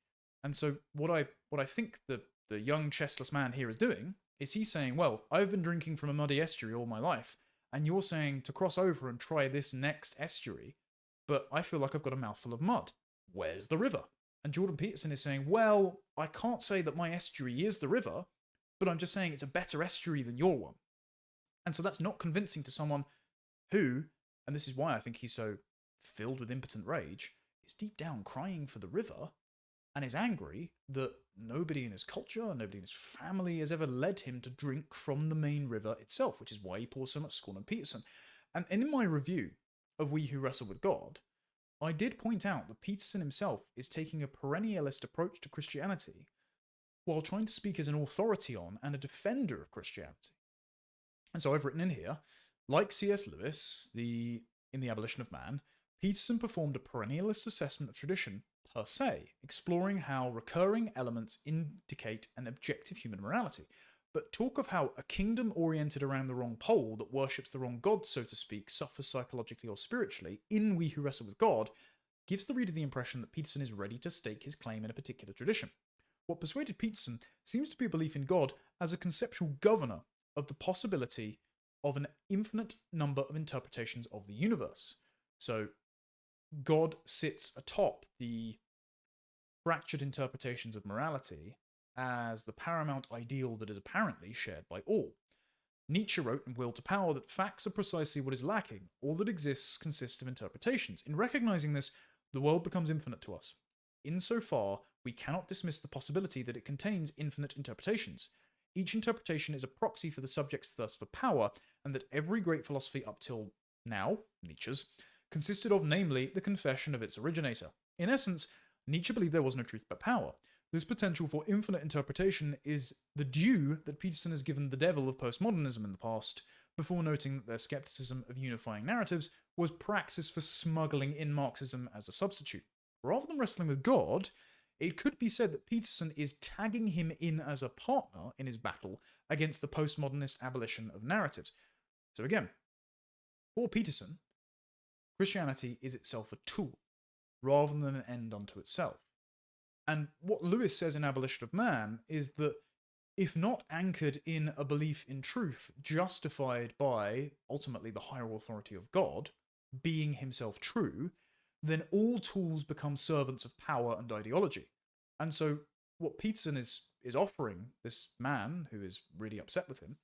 And so what I think the young chestless man here is doing is he's saying, well, I've been drinking from a muddy estuary all my life, and you're saying to cross over and try this next estuary, but I feel like I've got a mouthful of mud. Where's the river? And Jordan Peterson is saying, well, I can't say that my estuary is the river, but I'm just saying it's a better estuary than your one. And so that's not convincing to someone who, and this is why I think he's so filled with impotent rage, is deep down crying for the river and is angry that nobody in his culture, nobody in his family has ever led him to drink from the main river itself, which is why he pours so much scorn on Peterson. And in my review of We Who Wrestle with God, I did point out that Peterson himself is taking a perennialist approach to Christianity while trying to speak as an authority on and a defender of Christianity. And so I've written in here, like C.S. Lewis, in The Abolition of Man, Peterson performed a perennialist assessment of tradition per se, exploring how recurring elements indicate an objective human morality. But talk of how a kingdom oriented around the wrong pole that worships the wrong god, so to speak, suffers psychologically or spiritually in We Who Wrestle with God gives the reader the impression that Peterson is ready to stake his claim in a particular tradition. What persuaded Peterson seems to be a belief in God as a conceptual governor of the possibility of an infinite number of interpretations of the universe. So God sits atop the fractured interpretations of morality as the paramount ideal that is apparently shared by all. Nietzsche wrote in Will to Power that facts are precisely what is lacking. All that exists consists of interpretations. In recognizing this, the world becomes infinite to us. Insofar, we cannot dismiss the possibility that it contains infinite interpretations. Each interpretation is a proxy for the subject's thirst for power, and that every great philosophy up till now, Nietzsche's, consisted of, namely, the confession of its originator. In essence, Nietzsche believed there was no truth but power. This potential for infinite interpretation is the due that Peterson has given the devil of postmodernism in the past, before noting that their skepticism of unifying narratives was praxis for smuggling in Marxism as a substitute. Rather than wrestling with God, it could be said that Peterson is tagging him in as a partner in his battle against the postmodernist abolition of narratives. So again, for Peterson, Christianity is itself a tool, rather than an end unto itself. And what Lewis says in Abolition of Man is that if not anchored in a belief in truth, justified by, ultimately, the higher authority of God, being himself true, then all tools become servants of power and ideology. And so what Peterson is offering this man, who is really upset with him,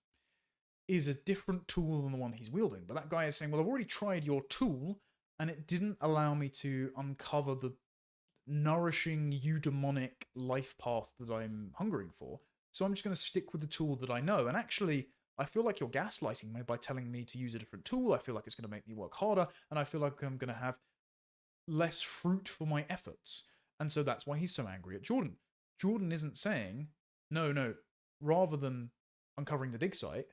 is a different tool than the one he's wielding. But that guy is saying, well, I've already tried your tool, and it didn't allow me to uncover the nourishing eudaimonic life path that I'm hungering for. So I'm just going to stick with the tool that I know. And actually, I feel like you're gaslighting me by telling me to use a different tool. I feel like it's going to make me work harder, and I feel like I'm going to have less fruit for my efforts. And so that's why he's so angry at Jordan. Jordan isn't saying, no, rather than uncovering the dig site,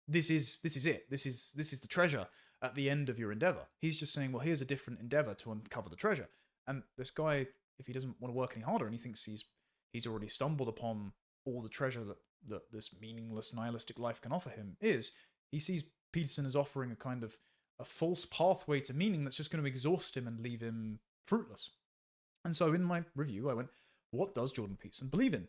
this is it. This is the treasure at the end of your endeavor. He's just saying, well, here's a different endeavor to uncover the treasure. And this guy, if he doesn't want to work any harder and he thinks he's already stumbled upon all the treasure that this meaningless nihilistic life can offer him, he sees Peterson as offering a kind of a false pathway to meaning that's just going to exhaust him and leave him fruitless. And so in my review, I went, what does Jordan Peterson believe in?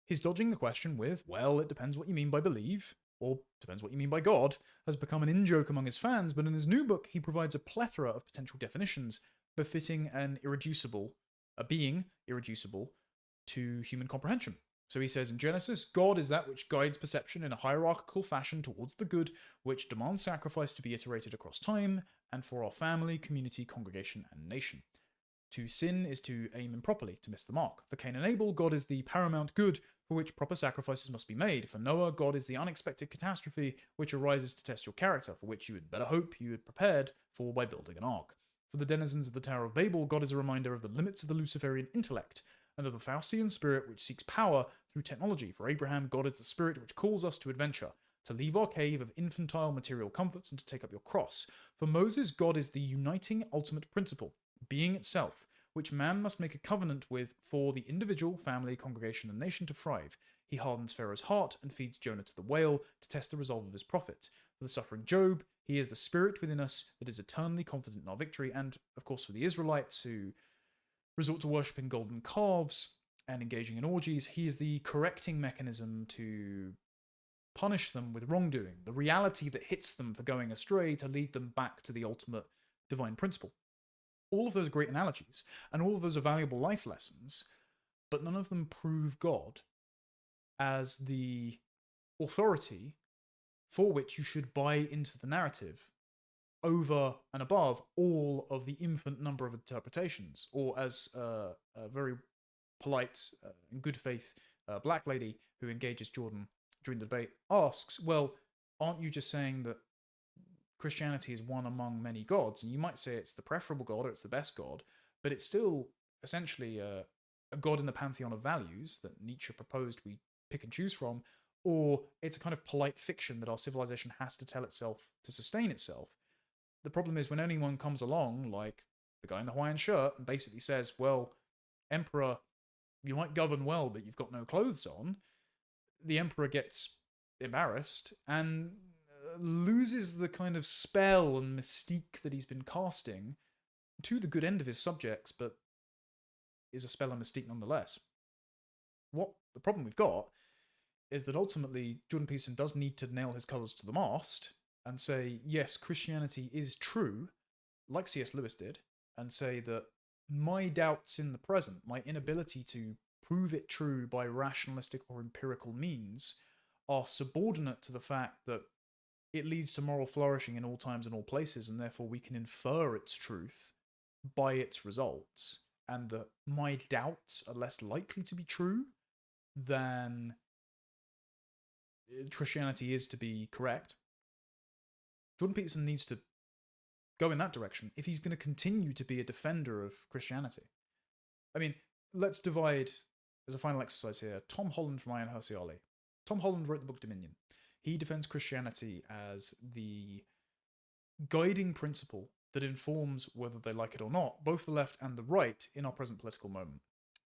He's dodging the question with, well, it depends what you mean by believe. or depends what you mean by God, has become an in-joke among his fans, but in his new book he provides a plethora of potential definitions befitting a being irreducible to human comprehension. So he says in Genesis, God is that which guides perception in a hierarchical fashion towards the good, which demands sacrifice to be iterated across time, and for our family, community, congregation, and nation. To sin is to aim improperly, to miss the mark. For Cain and Abel, God is the paramount good for which proper sacrifices must be made. For Noah, God is the unexpected catastrophe which arises to test your character, for which you had better hope you had prepared for by building an ark. For the denizens of the Tower of Babel, God is a reminder of the limits of the Luciferian intellect, and of the Faustian spirit which seeks power through technology. For Abraham, God is the spirit which calls us to adventure, to leave our cave of infantile material comforts and to take up your cross. For Moses, God is the uniting ultimate principle, being itself, which man must make a covenant with for the individual, family, congregation, and nation to thrive. He hardens Pharaoh's heart and feeds Jonah to the whale to test the resolve of his prophet. For the suffering Job, he is the spirit within us that is eternally confident in our victory. And, of course, for the Israelites who resort to worshipping golden calves and engaging in orgies, he is the correcting mechanism to punish them with wrongdoing, the reality that hits them for going astray to lead them back to the ultimate divine principle. All of those are great analogies, and all of those are valuable life lessons, but none of them prove God as the authority for which you should buy into the narrative over and above all of the infinite number of interpretations, or as a very polite and good faith black lady who engages Jordan during the debate asks, well, aren't you just saying that Christianity is one among many gods? And you might say it's the preferable God or it's the best God, but it's still essentially a god in the pantheon of values that Nietzsche proposed we pick and choose from, or it's a kind of polite fiction that our civilization has to tell itself to sustain itself. The problem is when anyone comes along, like the guy in the Hawaiian shirt, and basically says, well, Emperor, you might govern well, but you've got no clothes on, the Emperor gets embarrassed and loses the kind of spell and mystique that he's been casting to the good end of his subjects, but is a spell and mystique nonetheless. What the problem we've got is that ultimately Jordan Peterson does need to nail his colours to the mast and say, yes, Christianity is true, like C.S. Lewis did, and say that my doubts in the present, my inability to prove it true by rationalistic or empirical means, are subordinate to the fact that it leads to moral flourishing in all times and all places, and therefore we can infer its truth by its results, and that my doubts are less likely to be true than Christianity is to be correct. Jordan Peterson needs to go in that direction if he's going to continue to be a defender of Christianity. I mean, let's divide, as a final exercise here, Tom Holland from Ayaan Hirsi Ali. Tom Holland wrote the book Dominion. He defends Christianity as the guiding principle that informs, whether they like it or not, both the left and the right in our present political moment.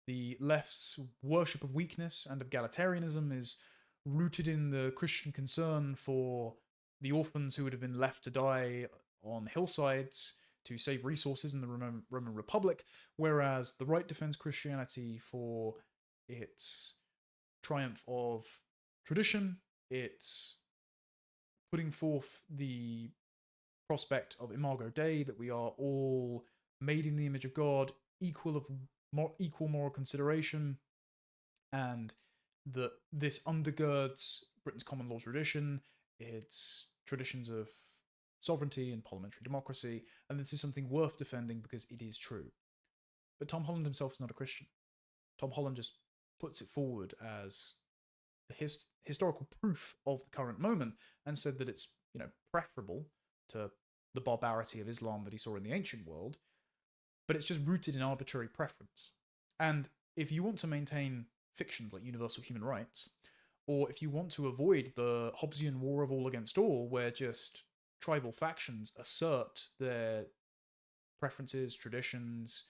The left's worship of weakness and of egalitarianism is rooted in the Christian concern for the orphans who would have been left to die on hillsides to save resources in the Roman Republic, whereas the right defends Christianity for its triumph of tradition, its putting forth the prospect of Imago Dei, that we are all made in the image of God, equal moral consideration, and that this undergirds Britain's common law tradition, its traditions of sovereignty and parliamentary democracy, and this is something worth defending because it is true. But Tom Holland himself is not a Christian. Tom Holland just puts it forward as the historical proof of the current moment and said that it's, preferable to the barbarity of Islam that he saw in the ancient world, but it's just rooted in arbitrary preference. And if you want to maintain fictions like universal human rights, or if you want to avoid the Hobbesian war of all against all, where just tribal factions assert their preferences, traditions,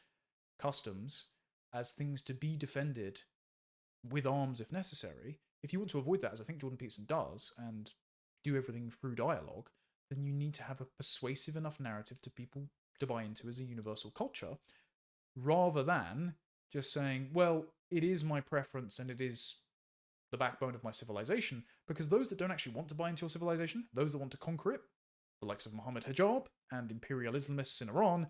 customs as things to be defended with arms if necessary, if you want to avoid that, as I think Jordan Peterson does, and do everything through dialogue, then you need to have a persuasive enough narrative to people to buy into as a universal culture, rather than just saying, well, it is my preference and it is the backbone of my civilization, because those that don't actually want to buy into your civilization, those that want to conquer it, the likes of Mohammed Hijab and imperial Islamists in Iran,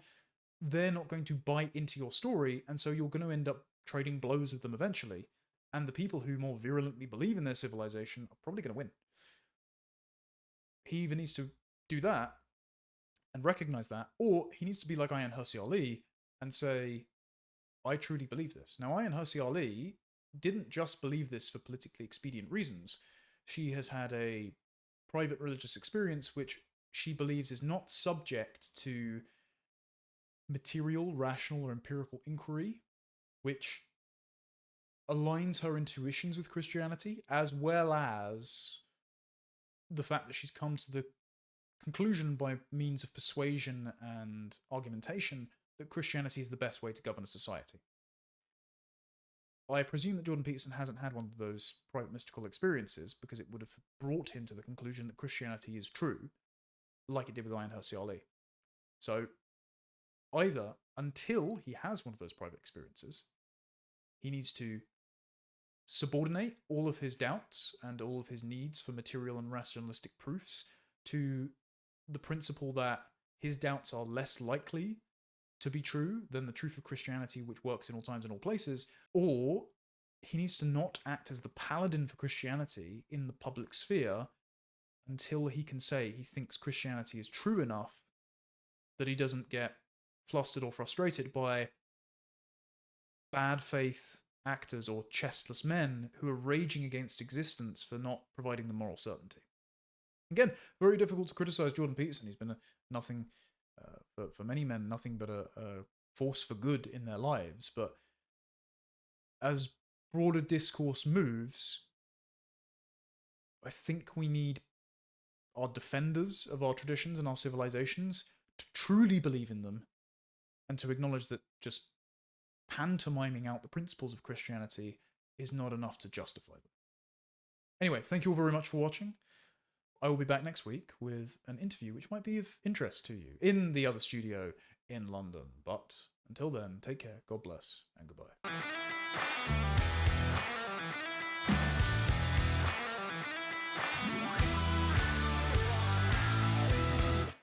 they're not going to buy into your story, and so you're going to end up trading blows with them eventually. And the people who more virulently believe in their civilization are probably going to win. He either needs to do that and recognize that, or he needs to be like Ayaan Hirsi Ali and say, I truly believe this. Now, Ayaan Hirsi Ali didn't just believe this for politically expedient reasons. She has had a private religious experience which she believes is not subject to material, rational, or empirical inquiry, which aligns her intuitions with Christianity, as well as the fact that she's come to the conclusion by means of persuasion and argumentation that Christianity is the best way to govern a society. I presume that Jordan Peterson hasn't had one of those private mystical experiences, because it would have brought him to the conclusion that Christianity is true, like it did with Ayaan Hirsi Ali. So, either until he has one of those private experiences, he needs to subordinate all of his doubts and all of his needs for material and rationalistic proofs to the principle that his doubts are less likely to be true than the truth of Christianity, which works in all times and all places, or he needs to not act as the paladin for Christianity in the public sphere until he can say he thinks Christianity is true enough that he doesn't get flustered or frustrated by bad faith actors or chestless men who are raging against existence for not providing them moral certainty. Again, very difficult to criticize Jordan Peterson. He's been nothing, for many men, nothing but a force for good in their lives. But as broader discourse moves, I think we need our defenders of our traditions and our civilizations to truly believe in them and to acknowledge that just pantomiming out the principles of Christianity is not enough to justify them. Anyway, thank you all very much for watching. I will be back next week with an interview which might be of interest to you in the other studio in London. But until then, take care, God bless, and goodbye.